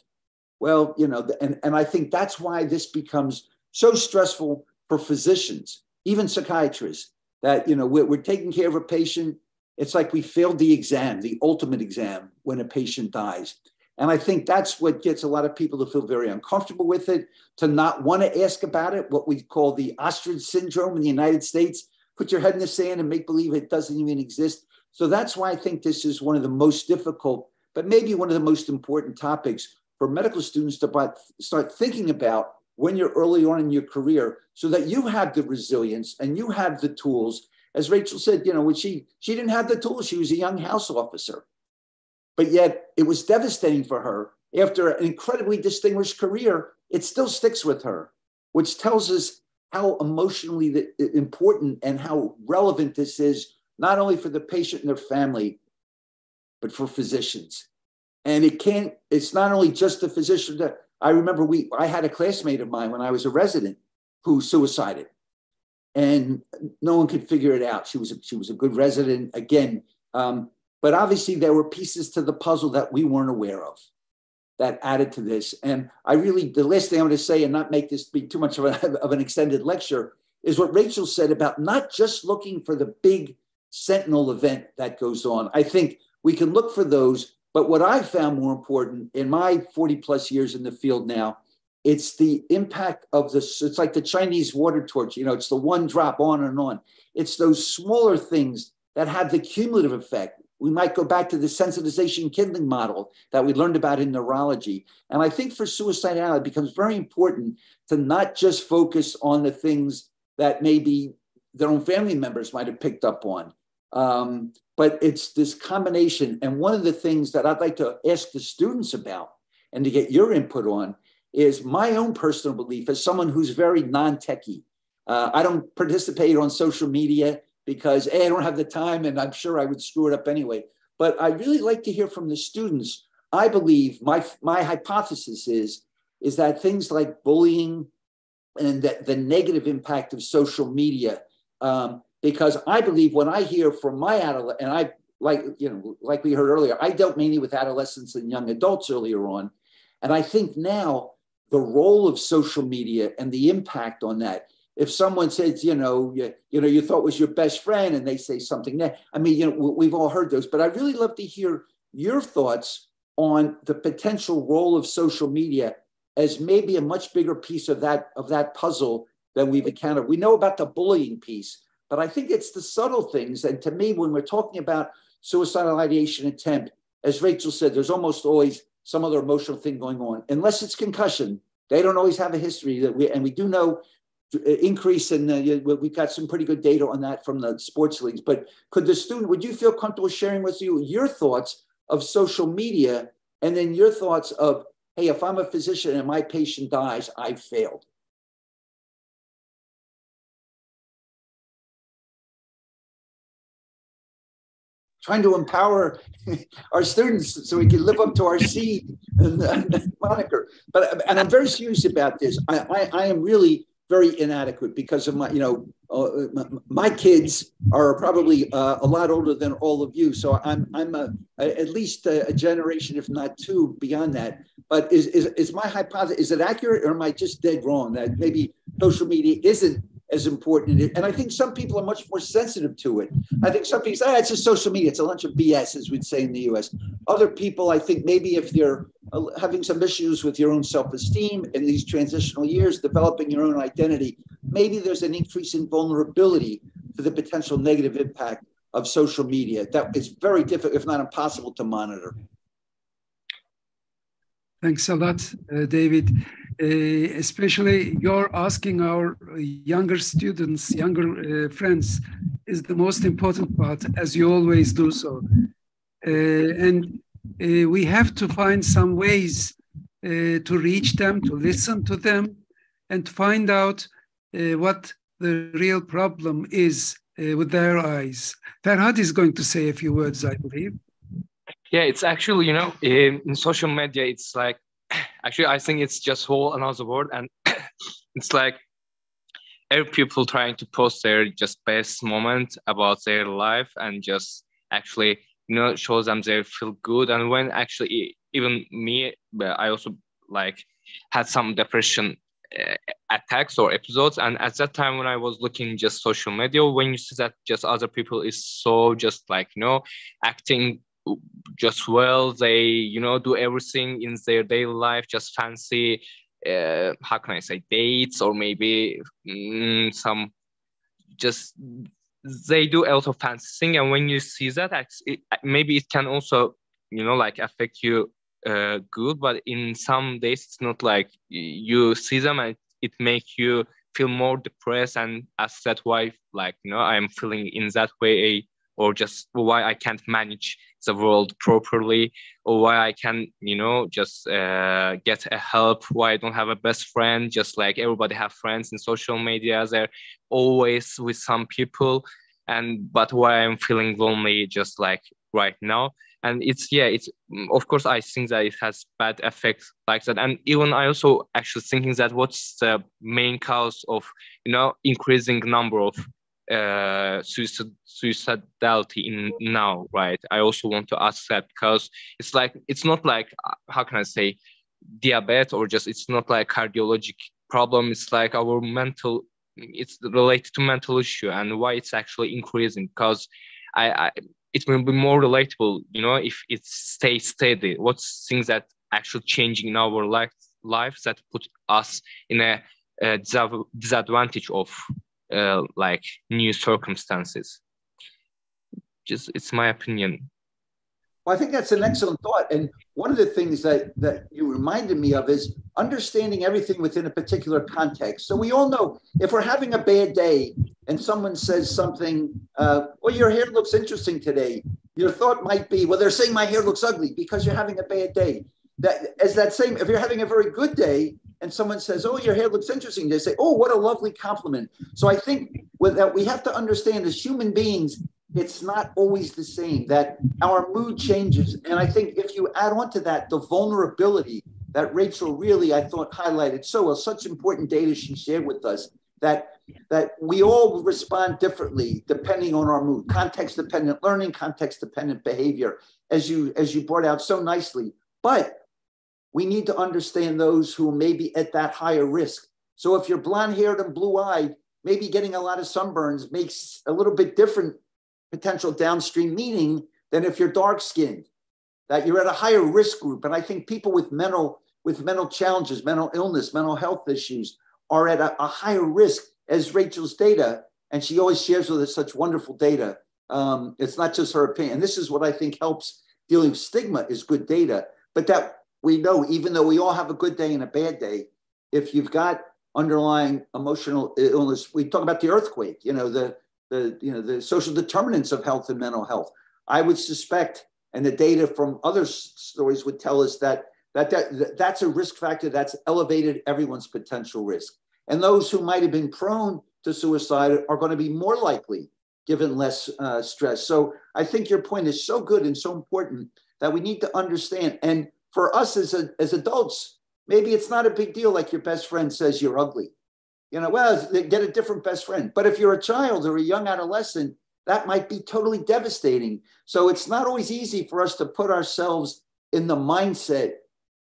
Well, and I think that's why this becomes so stressful for physicians, even psychiatrists, that, we're taking care of a patient. It's like we failed the exam, the ultimate exam, when a patient dies. And I think that's what gets a lot of people to feel very uncomfortable with it, to not want to ask about it, what we call the ostrich syndrome in the United States. Put your head in the sand and make believe it doesn't even exist. So that's why I think this is one of the most difficult, but maybe one of the most important topics for medical students to start thinking about when you're early on in your career, so that you have the resilience and you have the tools. As Rachel said, when she didn't have the tools, she was a young house officer. But yet it was devastating for her. After an incredibly distinguished career, it still sticks with her, which tells us how emotionally important and how relevant this is, not only for the patient and their family, but for physicians. And it's not only just the physician. I remember I had a classmate of mine when I was a resident who suicided, and no one could figure it out. She was a good resident again. But obviously there were pieces to the puzzle that we weren't aware of that added to this. And the last thing I'm going to say, and not make this be too much of an extended lecture, is what Rachel said about not just looking for the big sentinel event that goes on. I think we can look for those, but what I found more important in my 40 plus years in the field now, it's the impact of this. It's like the Chinese water torch, it's the one drop on and on. It's those smaller things that have the cumulative effect. We might go back to the sensitization kindling model that we learned about in neurology. And I think for suicidality, it becomes very important to not just focus on the things that maybe their own family members might have picked up on. But it's this combination. And one of the things that I'd like to ask the students about and to get your input on is my own personal belief as someone who's very non-techie. I don't participate on social media because I don't have the time, and I'm sure I would screw it up anyway. But I really like to hear from the students. I believe my hypothesis is that things like bullying and the negative impact of social media, because I believe when I hear from my adolescent, and I like we heard earlier, I dealt mainly with adolescents and young adults earlier on, and I think now the role of social media and the impact on that. If someone says, you thought was your best friend, and they say something that, we've all heard those, but I'd really love to hear your thoughts on the potential role of social media as maybe a much bigger piece of that puzzle than we've encountered. We know about the bullying piece, but I think it's the subtle things. And to me, when we're talking about suicidal ideation attempt, as Rachel said, there's almost always some other emotional thing going on. Unless it's concussion, they don't always have a history and we do know increase in we've got some pretty good data on that from the sports leagues. But would you feel comfortable sharing with you your thoughts of social media and then your thoughts of hey, if I'm a physician and my patient dies, I've failed. Trying to empower our students so we can live up to our seed and moniker. And I'm very serious about this. I am really very inadequate because of my, my kids are probably a lot older than all of you. So I'm at least a generation, if not two, beyond that. But is my hypothesis, is it accurate, or am I just dead wrong that maybe social media isn't as important? And I think some people are much more sensitive to it. I think some people say, it's just social media. It's a bunch of BS, as we'd say in the US. Other people, I think maybe if you're having some issues with your own self-esteem in these transitional years, developing your own identity, maybe there's an increase in vulnerability to the potential negative impact of social media. That is very difficult, if not impossible, to monitor. Thanks a lot, David. Especially you're asking our younger students, younger friends, is the most important part, as you always do so. And we have to find some ways to reach them, to listen to them, and to find out what the real problem is with their eyes. Ferhat is going to say a few words, I believe. Yeah, it's actually, in social media, it's like, actually, I think it's just whole another word. And it's like every people trying to post their just best moment about their life and just actually, shows them they feel good. And when actually, even me, I also like had some depression attacks or episodes. And at that time when I was looking just social media, when you see that just other people is so just like, acting just well, they do everything in their daily life, just fancy how can I say, dates, or maybe some just they do a lot of fancy thing. And when you see that, maybe it can also like affect you good, but in some days it's not like you see them and it make you feel more depressed and ask that why I'm feeling in that way, or just why I can't manage the world properly, or why I can, just get a help, why I don't have a best friend, just like everybody have friends in social media, they're always with some people, but why I'm feeling lonely just like right now. And it's of course, I think that it has bad effects like that. And even I also actually thinking that what's the main cause of, increasing number of suicidality in now, right? I also want to ask that, because it's not like, how can I say, diabetes, or just it's not like cardiologic problem. It's like our mental, it's related to mental issue, and why it's actually increasing, because it will be more relatable, if it stays steady. What's things that actually changing in our lives that put us in a disadvantage of like new circumstances. Just, it's my opinion. Well, I think that's an excellent thought. And one of the things that you reminded me of is understanding everything within a particular context. So we all know if we're having a bad day and someone says something, well, your hair looks interesting today, your thought might be, well, they're saying my hair looks ugly because you're having a bad day. If you're having a very good day and someone says, oh, your hair looks interesting, they say, oh, what a lovely compliment. So I think that we have to understand as human beings, it's not always the same, that our mood changes. And I think if you add on to that, the vulnerability that Rachel really, I thought, highlighted so well, such important data she shared with us, that we all respond differently depending on our mood, context-dependent learning, context-dependent behavior, as you brought out so nicely. But we need to understand those who may be at that higher risk. So if you're blonde-haired and blue-eyed, maybe getting a lot of sunburns makes a little bit different potential downstream meaning than if you're dark-skinned, that you're at a higher risk group. And I think people with mental challenges, mental illness, mental health issues are at a higher risk, as Rachel's data, and she always shares with us such wonderful data. It's not just her opinion. And this is what I think helps dealing with stigma, is good data. But that we know, even though we all have a good day and a bad day, if you've got underlying emotional illness, we talk about the earthquake, the social determinants of health and mental health. I would suspect, and the data from other stories would tell us, that That's a risk factor that's elevated everyone's potential risk. And those who might have been prone to suicide are going to be more likely given less stress. So I think your point is so good and so important that we need to understand. And for us as adults, maybe it's not a big deal like your best friend says you're ugly. You know, well, get a different best friend. But if you're a child or a young adolescent, that might be totally devastating. So it's not always easy for us to put ourselves in the mindset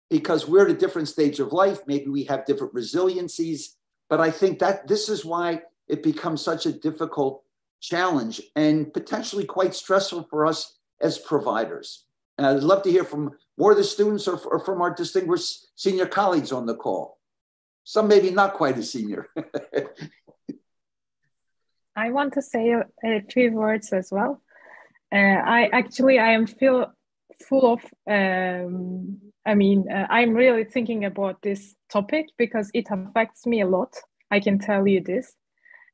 because we're at a different stage of life. Maybe we have different resiliencies. But I think that this is why it becomes such a difficult challenge and potentially quite stressful for us as providers. And I'd love to hear from more of the students or from our distinguished senior colleagues on the call. Some maybe not quite as senior. I want to say 3 words as well. I am full of, I'm really thinking about this topic because it affects me a lot. I can tell you this.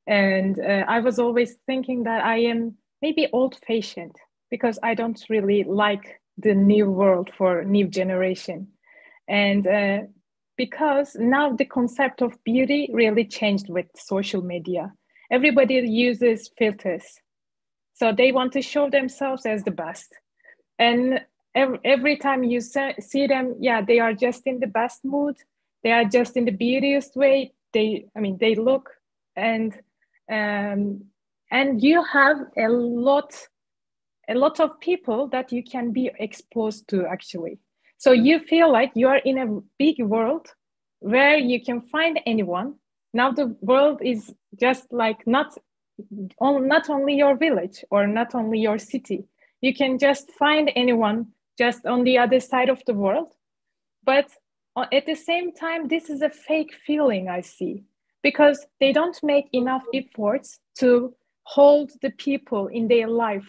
And I was always thinking that I am maybe old-fashioned because I don't really like the new world for new generation. And because now the concept of beauty really changed with social media. Everybody uses filters. So they want to show themselves as the best. And every time you see them, yeah, they are just in the best mood. They are just in the beautiest way. They look and you have a lot of people that you can be exposed to actually. So you feel like you are in a big world where you can find anyone. Now the world is just like not only your village or not only your city. You can just find anyone just on the other side of the world. But at the same time, this is a fake feeling I see because they don't make enough efforts to hold the people in their life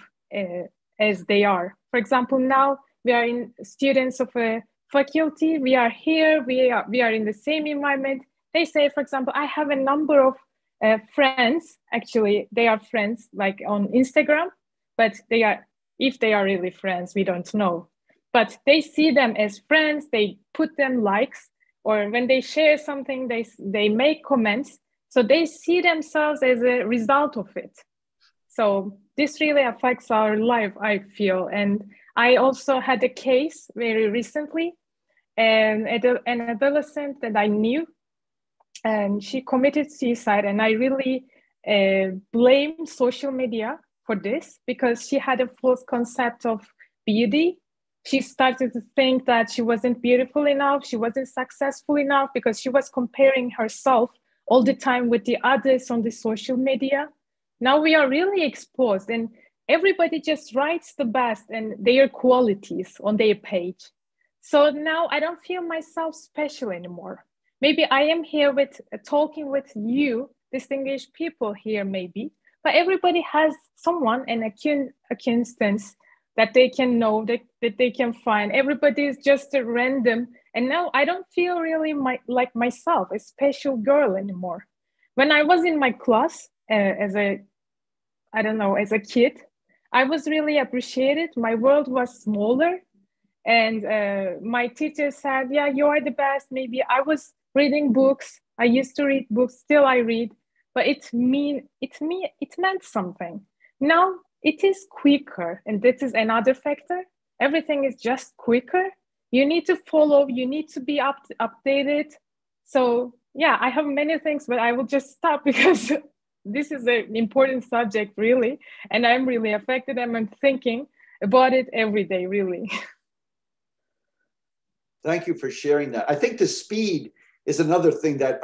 as they are. For example, now we are students of a faculty. We are here. We are in the same environment. They say, for example, I have a number of friends. Actually, they are friends like on Instagram, but if they are really friends, we don't know. But they see them as friends. They put them likes, or when they share something, they make comments. So they see themselves as a result of it. So this really affects our life, I feel. And I also had a case very recently, and an adolescent that I knew, and she committed suicide. And I really blame social media for this because she had a false concept of beauty. She started to think that she wasn't beautiful enough, she wasn't successful enough because she was comparing herself all the time with the others on the social media. Now we are really exposed and everybody just writes the best and their qualities on their page. So now I don't feel myself special anymore. Maybe I am here talking with you, distinguished people here maybe, but everybody has someone, an acquaintance that they can know, that they can find. Everybody is just a random. And now I don't feel really like myself, a special girl anymore. When I was in my class as a kid, I was really appreciated. My world was smaller. And my teacher said, yeah, you are the best. Maybe I was reading books. I used to read books, still I read, but it meant something. Now it is quicker, and this is another factor. Everything is just quicker. You need to follow, you need to be updated. So yeah, I have many things, but I will just stop because this is an important subject really, and I'm really affected and I'm thinking about it every day, really. Thank you for sharing that. I think the speed is another thing that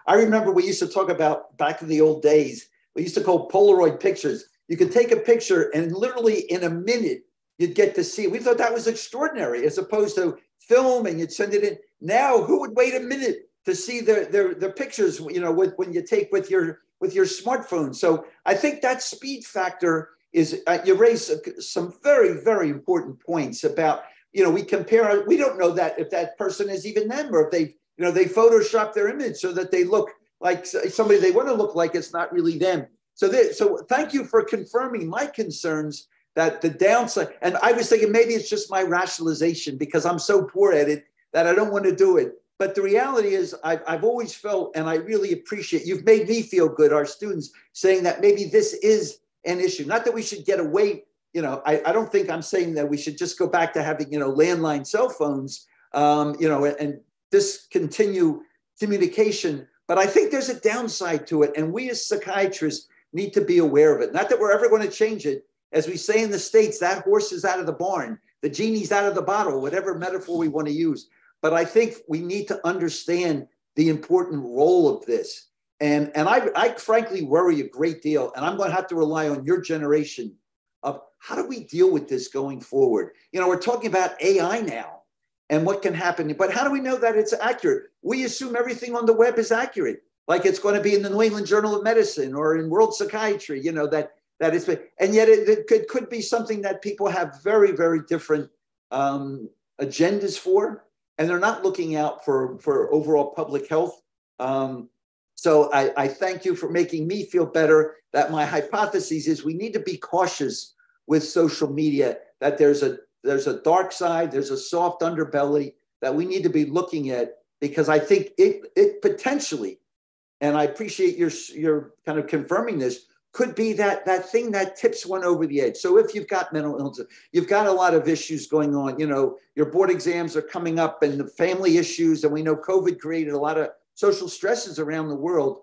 I remember we used to talk about back in the old days. We used to call Polaroid pictures. You could take a picture and literally in a minute, you'd get to see. We thought that was extraordinary as opposed to film and you'd send it in. Now, who would wait a minute to see the pictures, you know, when you take with your smartphone? So I think that speed factor is, you raise some very, very important points about, you know, we don't know that if that person is even them or if they Photoshop their image so that they look like somebody they want to look like. It's not really them. So thank you for confirming my concerns that the downside, and I was thinking maybe it's just my rationalization because I'm so poor at it that I don't want to do it. But the reality is I've always felt, and I really appreciate, you've made me feel good, our students, saying that maybe this is an issue. Not that we should get away, I don't think I'm saying that we should just go back to having, landline cell phones, and discontinue communication. But I think there's a downside to it. And we as psychiatrists need to be aware of it. Not that we're ever going to change it. As we say in the States, that horse is out of the barn, the genie's out of the bottle, whatever metaphor we want to use. But I think we need to understand the important role of this. And I frankly worry a great deal. And I'm going to have to rely on your generation of how do we deal with this going forward? We're talking about AI now and what can happen. But how do we know that it's accurate? We assume everything on the web is accurate, like it's going to be in the New England Journal of Medicine or in World Psychiatry, that is, and yet it could be something that people have very, very different agendas for. And they're not looking out for overall public health. So I thank you for making me feel better that my hypothesis is we need to be cautious with social media, that there's a dark side, there's a soft underbelly that we need to be looking at, because I think it potentially, and I appreciate your kind of confirming this, could be that thing that tips one over the edge. So if you've got mental illness, you've got a lot of issues going on, your board exams are coming up and the family issues, and we know COVID created a lot of social stresses around the world.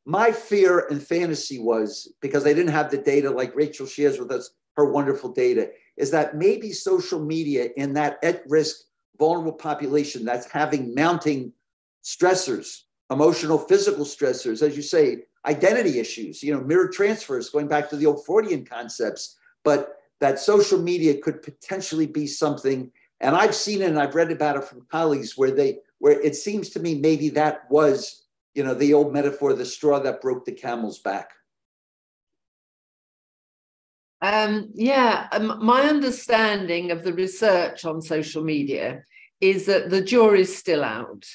My fear and fantasy was, because they didn't have the data like Rachel shares with us, her wonderful data, is that maybe social media in that at-risk vulnerable population that's having mounting stressors, emotional, physical stressors, as you say, identity issues, mirror transfers, going back to the old Freudian concepts, but that social media could potentially be something. And I've seen it and I've read about it from colleagues where it seems to me maybe that was, the old metaphor, the straw that broke the camel's back. My understanding of the research on social media is that the jury's still out.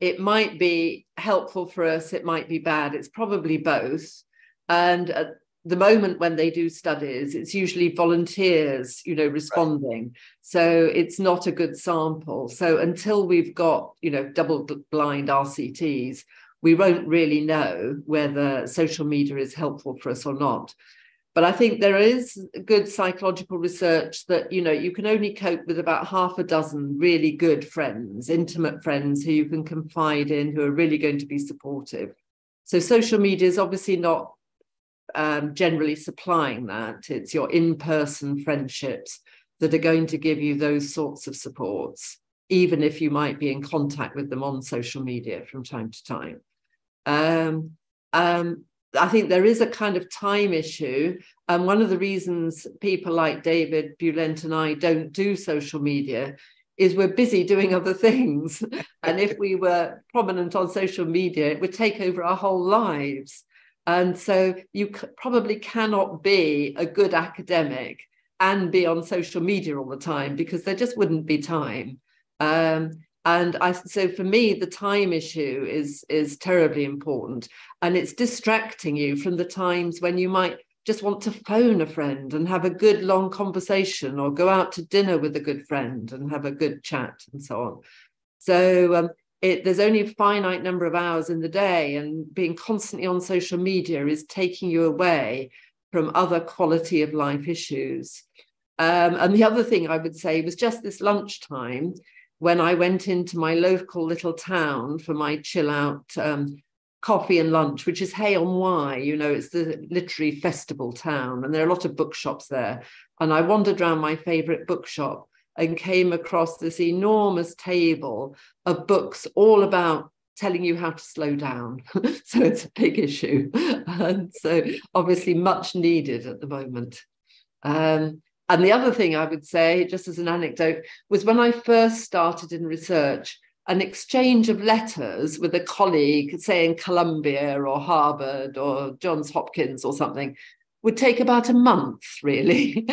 It might be helpful for us, it might be bad, it's probably both. And at the moment when they do studies, it's usually volunteers, responding. Right. So it's not a good sample. So until we've got, double-blind RCTs, we won't really know whether social media is helpful for us or not. But I think there is good psychological research that, you can only cope with about half a dozen really good friends, intimate friends who you can confide in, who are really going to be supportive. So social media is obviously not generally supplying that. It's your in-person friendships that are going to give you those sorts of supports, even if you might be in contact with them on social media from time to time. I think there is a kind of time issue. And one of the reasons people like David Bulent and I don't do social media is we're busy doing other things. And if we were prominent on social media, it would take over our whole lives. And so you probably cannot be a good academic and be on social media all the time, because there just wouldn't be time. So for me, the time issue is terribly important, and it's distracting you from the times when you might just want to phone a friend and have a good long conversation, or go out to dinner with a good friend and have a good chat and so on. So there's only a finite number of hours in the day, and being constantly on social media is taking you away from other quality of life issues. And the other thing I would say was just this lunchtime, when I went into my local little town for my chill out coffee and lunch, which is Hay on Wye, it's the literary festival town, and there are a lot of bookshops there. And I wandered around my favorite bookshop and came across this enormous table of books all about telling you how to slow down. So it's a big issue. And so obviously much needed at the moment. And the other thing I would say, just as an anecdote, was when I first started in research, an exchange of letters with a colleague, say in Columbia or Harvard or Johns Hopkins or something, would take about a month, really.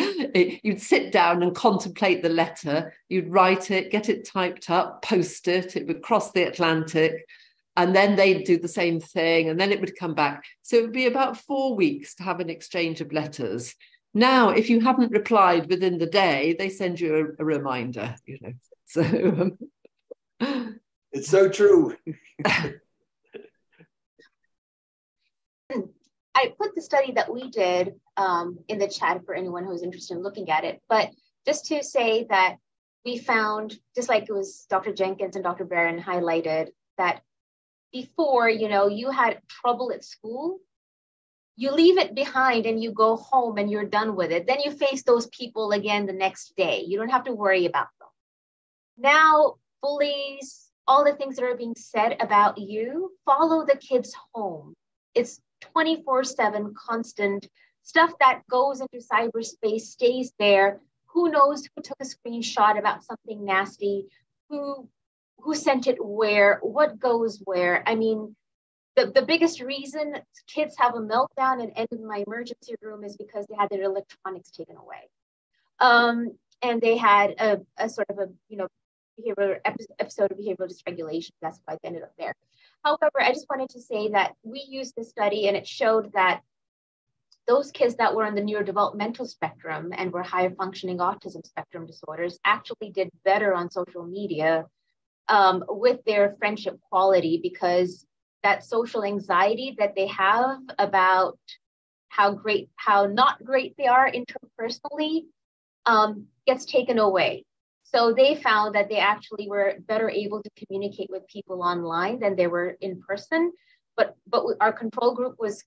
You'd sit down and contemplate the letter, you'd write it, get it typed up, post it, it would cross the Atlantic, and then they'd do the same thing, and then it would come back. So it would be about 4 weeks to have an exchange of letters. Now, if you haven't replied within the day, they send you a reminder, So It's so true. I put the study that we did in the chat for anyone who's interested in looking at it. But just to say that we found, just like it was Dr. Jenkins and Dr. Barron highlighted, that before, you had trouble at school, you leave it behind and you go home and you're done with it. Then you face those people again the next day. You don't have to worry about them. Now, bullies, all the things that are being said about you, follow the kids home. It's 24/7 constant stuff that goes into cyberspace, stays there. Who knows who took a screenshot about something nasty, who sent it where, what goes where. I mean, the biggest reason kids have a meltdown and end in my emergency room is because they had their electronics taken away. And they had a sort of a, behavioral episode of behavioral dysregulation. That's why they ended up there. However, I just wanted to say that we used this study and it showed that those kids that were on the neurodevelopmental spectrum and were higher functioning autism spectrum disorders actually did better on social media with their friendship quality, because that social anxiety that they have about how not great they are interpersonally gets taken away. So they found that they actually were better able to communicate with people online than they were in person. But our control group was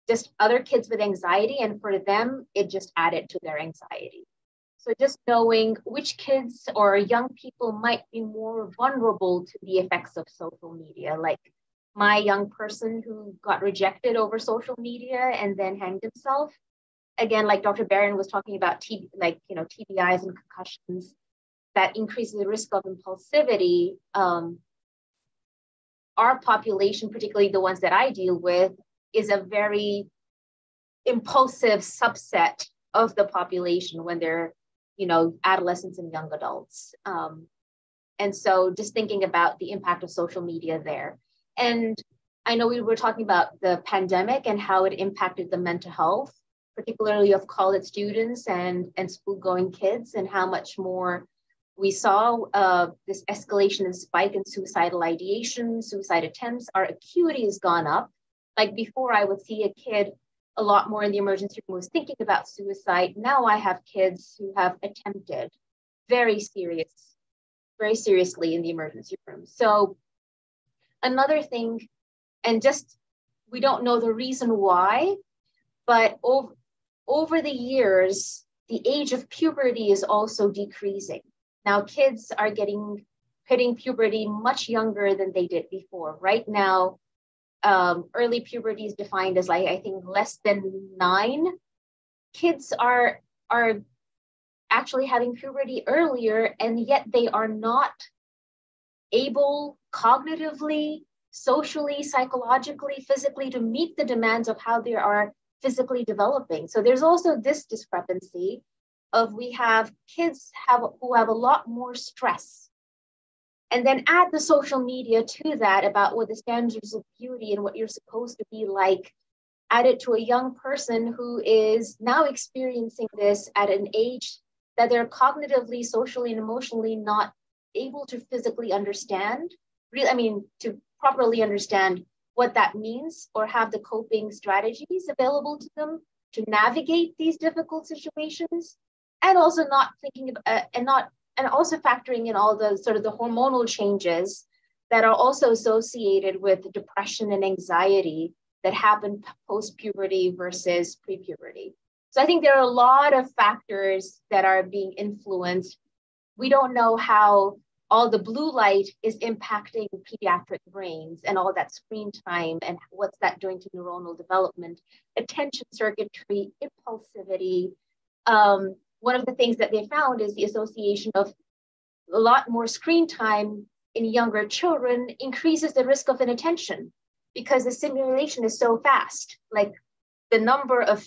just other kids with anxiety, and for them, it just added to their anxiety. So just knowing which kids or young people might be more vulnerable to the effects of social media, like my young person who got rejected over social media and then hanged himself. Again, like Dr. Barron was talking about TBIs and concussions, that increases the risk of impulsivity. Our population, particularly the ones that I deal with, is a very impulsive subset of the population when they're, adolescents and young adults. And so just thinking about the impact of social media there. And I know we were talking about the pandemic and how it impacted the mental health, particularly of college students and school-going kids, and how much more we saw this escalation and spike in suicidal ideation, suicide attempts. Our acuity has gone up. Like before, I would see a kid a lot more in the emergency room was thinking about suicide. Now I have kids who have attempted very seriously in the emergency room. So another thing, and just, we don't know the reason why, but over the years, the age of puberty is also decreasing. Now kids are hitting puberty much younger than they did before. Right now, early puberty is defined as I think less than 9. Kids are actually having puberty earlier, and yet they are not able cognitively, socially, psychologically, physically to meet the demands of how they are physically developing. So there's also this discrepancy of we have kids who have a lot more stress. And then add the social media to that about what the standards of beauty and what you're supposed to be like, add it to a young person who is now experiencing this at an age that they're cognitively, socially, and emotionally not able to physically understand, to properly understand what that means or have the coping strategies available to them to navigate these difficult situations, and also not thinking and also factoring in all the sort of the hormonal changes that are also associated with depression and anxiety that happen post-puberty versus pre-puberty. So I think there are a lot of factors that are being influenced. We don't know how all the blue light is impacting pediatric brains and all that screen time and what's that doing to neuronal development, attention circuitry, impulsivity. One of the things that they found is the association of a lot more screen time in younger children increases the risk of inattention because the stimulation is so fast. Like the number of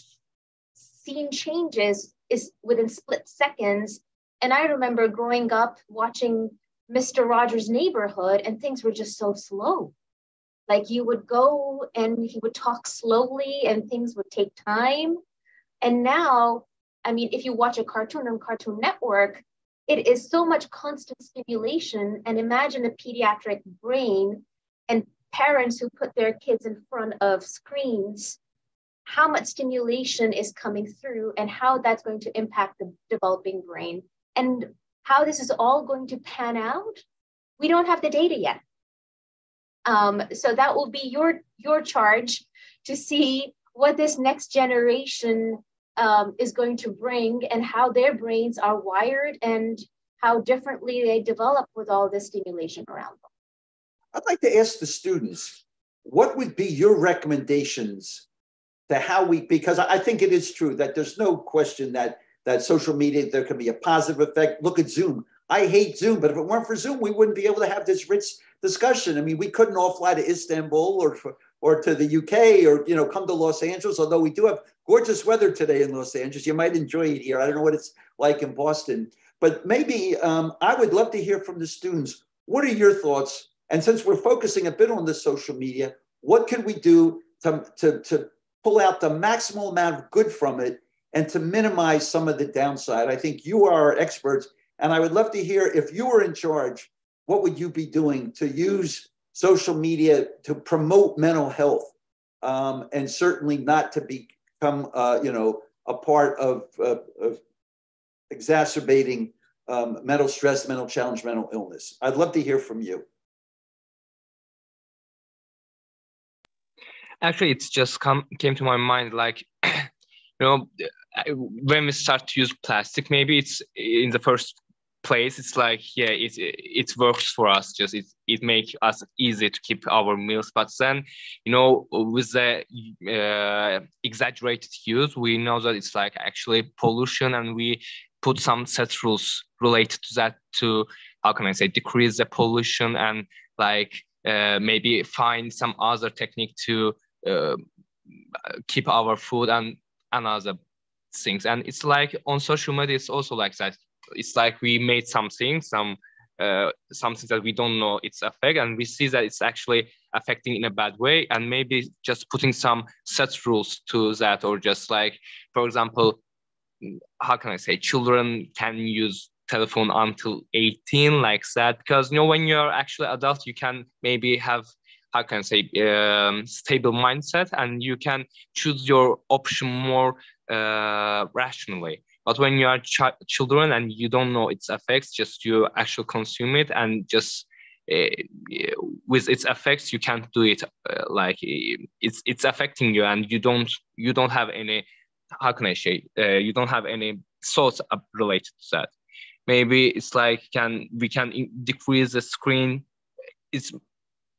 scene changes is within split seconds. And I remember growing up watching Mr. Rogers' Neighborhood and things were just so slow. Like you would go and he would talk slowly and things would take time. And now, if you watch a cartoon on Cartoon Network, it is so much constant stimulation. And imagine a pediatric brain and parents who put their kids in front of screens, how much stimulation is coming through and how that's going to impact the developing brain. And how this is all going to pan out, we don't have the data yet. So that will be your charge to see what this next generation is going to bring and how their brains are wired and how differently they develop with all this stimulation around them. I'd like to ask the students, what would be your recommendations to how we, because I think it is true that there's no question that social media, there can be a positive effect. Look at Zoom. I hate Zoom, but if it weren't for Zoom, we wouldn't be able to have this rich discussion. I mean, we couldn't all fly to Istanbul or to the UK or, you know, come to Los Angeles, although we do have gorgeous weather today in Los Angeles. You might enjoy it here. I don't know what it's like in Boston, but maybe I would love to hear from the students. What are your thoughts? And since we're focusing a bit on the social media, what can we do to pull out the maximal amount of good from it and to minimize some of the downside? I think you are experts, and I would love to hear, if you were in charge, what would you be doing to use social media to promote mental health, and certainly not to become, you know, a part of exacerbating mental stress, mental challenge, mental illness? I'd love to hear from you. Actually, it's just came to my mind, like, you know, when we start to use plastic, maybe it's in the first place, it's like, yeah, it works for us, just it makes us easy to keep our meals. But then, you know, with the exaggerated use, we know that it's like actually pollution, and we put some set rules related to that to, how can I say, decrease the pollution, and like maybe find some other technique to keep our food and other things. And it's like on social media, it's also like that. It's like we made something that we don't know its effect, and we see that it's actually affecting in a bad way, and maybe just putting some set rules to that, or just like, for example, how can I say, children can use telephone until 18, like that, because, you know, when you're actually adult, you can maybe have, how can I say, stable mindset, and you can choose your option more rationally. But when you are children and you don't know its effects, just you actually consume it, and just with its effects, you can't do it. Like it's affecting you, and you don't have any, how can I say, you don't have any thoughts related to that. Maybe it's like we can decrease the screen. It's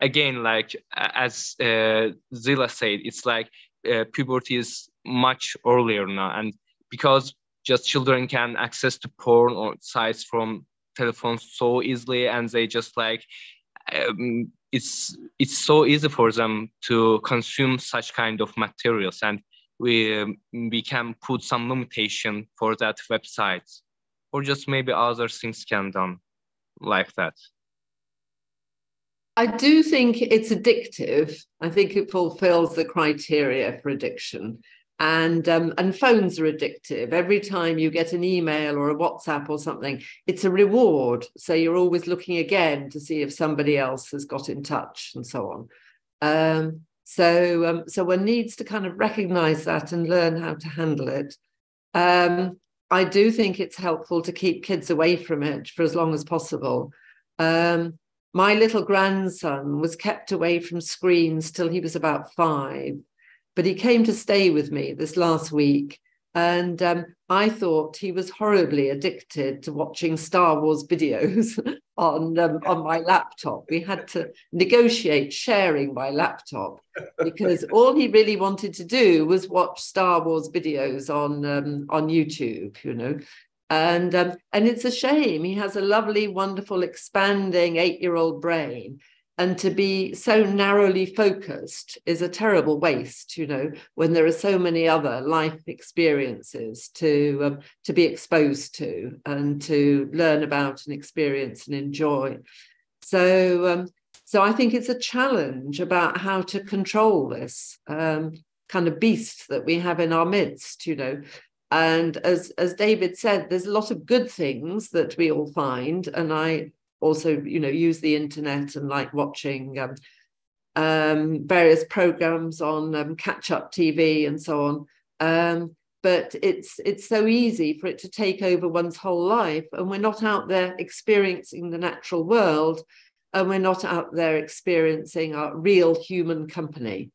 again, like as Zila said, it's like puberty is much earlier now, and because just children can access to porn or sites from telephones so easily, and they just like it's so easy for them to consume such kind of materials, and we can put some limitation for that websites, or just maybe other things can done like that. I do think it's addictive. I think it fulfills the criteria for addiction. And phones are addictive. Every time you get an email or a WhatsApp or something, it's a reward. So you're always looking again to see if somebody else has got in touch and so on. So one needs to kind of recognize that and learn how to handle it. I do think it's helpful to keep kids away from it for as long as possible. My little grandson was kept away from screens till he was about 5. But he came to stay with me this last week, and I thought he was horribly addicted to watching Star Wars videos on my laptop. We had to negotiate sharing my laptop because all he really wanted to do was watch Star Wars videos on YouTube, you know. And it's a shame. He has a lovely, wonderful, expanding 8-year-old brain. And to be so narrowly focused is a terrible waste, you know, when there are so many other life experiences to be exposed to and to learn about and experience and enjoy. So I think it's a challenge about how to control this kind of beast that we have in our midst, you know. And as David said, there's a lot of good things that we all find. And I also, use the internet and like watching various programs on catch-up TV and so on. But it's so easy for it to take over one's whole life, and we're not out there experiencing the natural world, and we're not out there experiencing our real human company.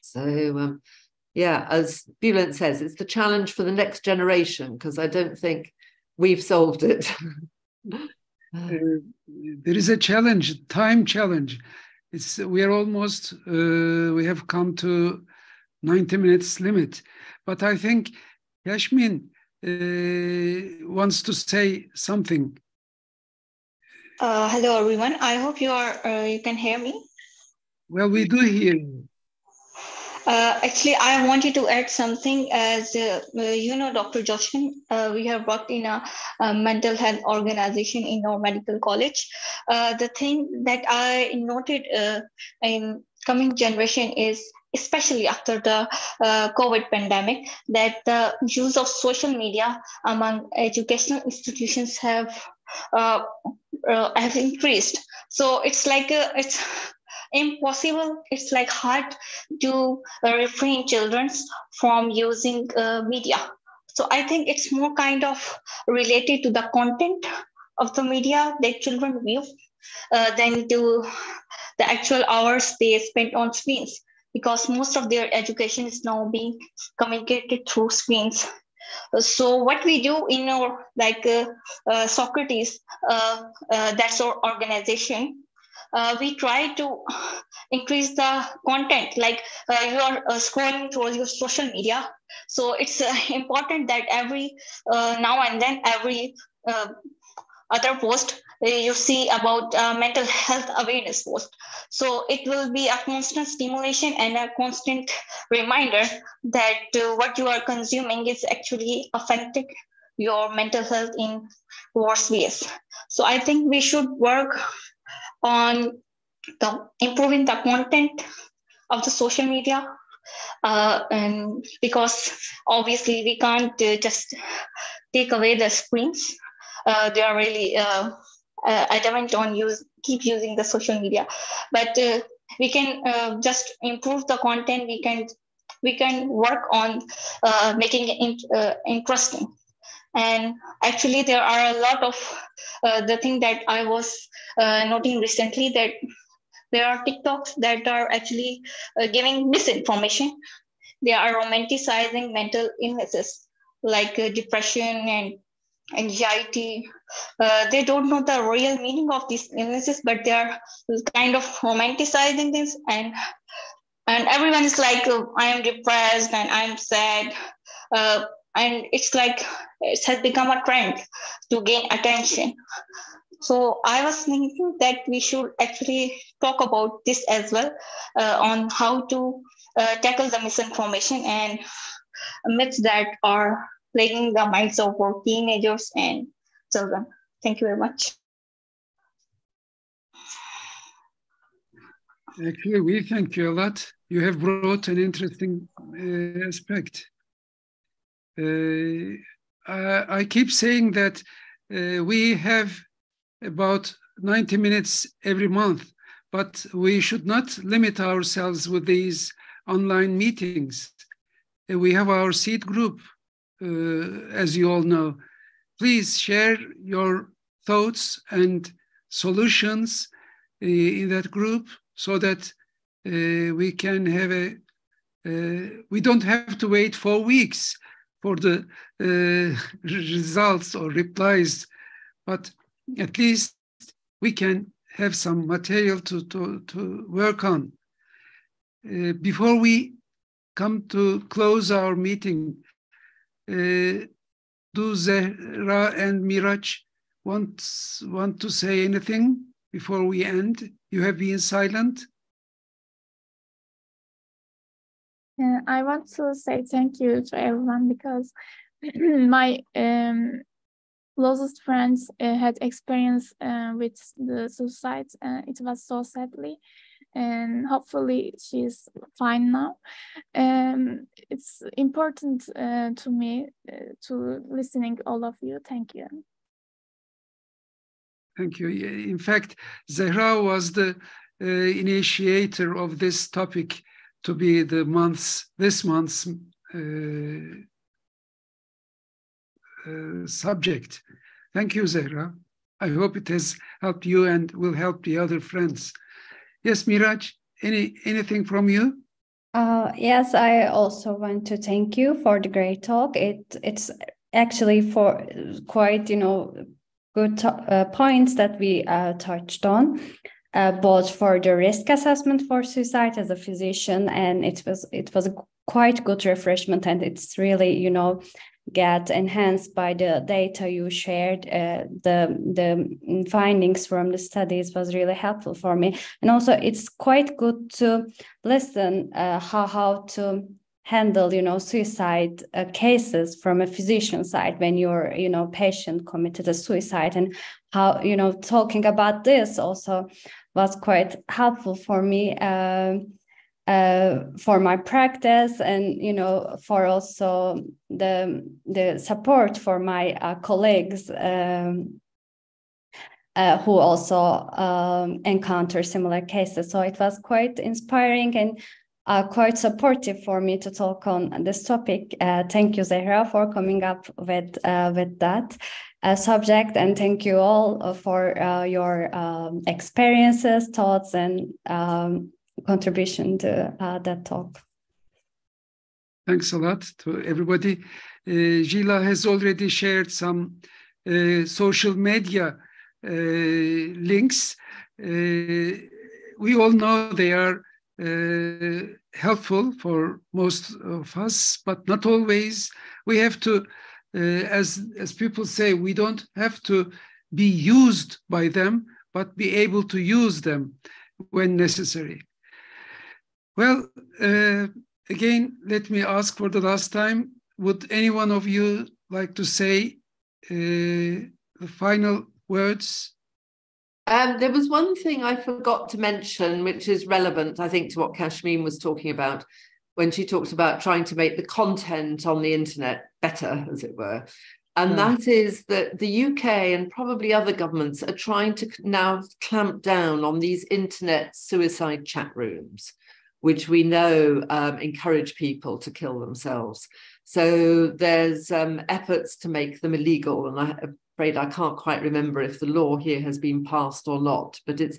So, yeah, as Bülent says, it's the challenge for the next generation, because I don't think we've solved it. There is a challenge, time challenge. We are almost, we have come to 90 minutes limit. But I think Yasmin wants to say something. Hello, everyone. I hope you can hear me. Well, we do hear you. Actually, I wanted to add something. As Dr. Jocelyn, we have worked in a mental health organization in our medical college. The thing that I noted in coming generation is, especially after the COVID pandemic, that the use of social media among educational institutions have increased. So it's like it's impossible. It's like hard to refrain children from using media. So I think it's more kind of related to the content of the media that children view than to the actual hours they spend on screens, because most of their education is now being communicated through screens. So what we do in our Socrates, that's our organization. We try to increase the content, like you are scrolling through your social media. So it's important that every now and then, every other post you see about mental health awareness post. So it will be a constant stimulation and a constant reminder that what you are consuming is actually affecting your mental health in worse ways. So I think we should work on improving the content of the social media, and because obviously we can't just take away the screens. They are really adamant on keep using the social media, but we can just improve the content. We can work on making it interesting. And actually, there are a lot of the thing that I was noting recently, that there are TikToks that are actually giving misinformation. They are romanticizing mental illnesses like depression and anxiety. They don't know the real meaning of these illnesses, but they are kind of romanticizing this, and everyone is like, I am depressed and I'm sad. And it's like it has become a trend to gain attention. So I was thinking that we should actually talk about this as well, on how to tackle the misinformation and myths that are plaguing the minds of our teenagers and children. Thank you very much. Actually, we thank you a lot. You have brought an interesting aspect. I keep saying that we have about 90 minutes every month, but we should not limit ourselves with these online meetings. We have our seed group, as you all know. Please share your thoughts and solutions in that group, so that we can have we don't have to wait 4 weeks for the results or replies, but at least we can have some material to work on. Before we come to close our meeting, do Zehra and Miraç want to say anything before we end? You have been silent. I want to say thank you to everyone, because my closest friends had experience with the suicide. It was so sadly, and hopefully she's fine now. It's important to me to listening all of you. Thank you. Thank you. In fact, Zehra was the initiator of this topic to be this month's subject. Thank you, Zehra. I hope it has helped you and will help the other friends. Yes, Miraj, anything from you? Yes, I also want to thank you for the great talk. It's actually for quite, good points that we touched on, both for the risk assessment for suicide as a physician, and it was a quite good refreshment, and it's really, get enhanced by the data you shared. The findings from the studies was really helpful for me, and also it's quite good to listen how to handle suicide cases from a physician side when your patient committed a suicide, and how talking about this also was quite helpful for me for my practice, and for also the support for my colleagues who also encounter similar cases. So it was quite inspiring and quite supportive for me to talk on this topic. Thank you, Zehra, for coming up with that subject, and thank you all for your experiences, thoughts, and contribution to that talk. Thanks a lot to everybody. Gila has already shared some social media links. We all know they are helpful for most of us, but not always. We have to, as people say, we don't have to be used by them, but be able to use them when necessary. Well, again, let me ask for the last time, would any one of you like to say the final words? There was one thing I forgot to mention, which is relevant, I think, to what Kashmeen was talking about when she talked about trying to make the content on the internet better, as it were. And that is that the UK and probably other governments are trying to now clamp down on these internet suicide chat rooms, which we know encourage people to kill themselves. So there's efforts to make them illegal, and I'm afraid I can't quite remember if the law here has been passed or not, but it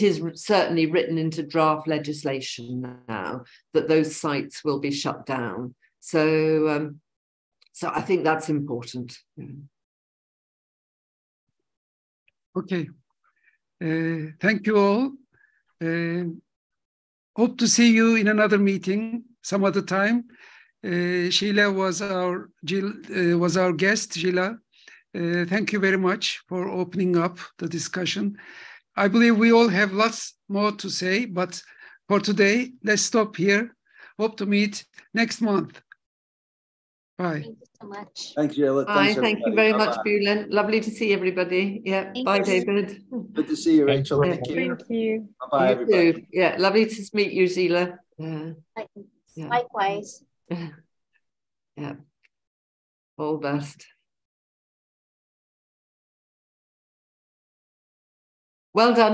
is certainly written into draft legislation now that those sites will be shut down. So I think that's important. Okay, thank you all. Hope to see you in another meeting some other time. Sheila was our guest. Sheila, thank you very much for opening up the discussion. I believe we all have lots more to say, but for today, let's stop here. Hope to meet next month. Bye. Thank you so much. Thanks, Sheila. Bye. Thank you very much, Bulent. Lovely to see everybody. Yeah. Bye, David. Good to see you, Rachel. Thank you. Bye, everybody. Too. Yeah. Lovely to meet you, Sheila. Likewise. Yeah. All best. Well done.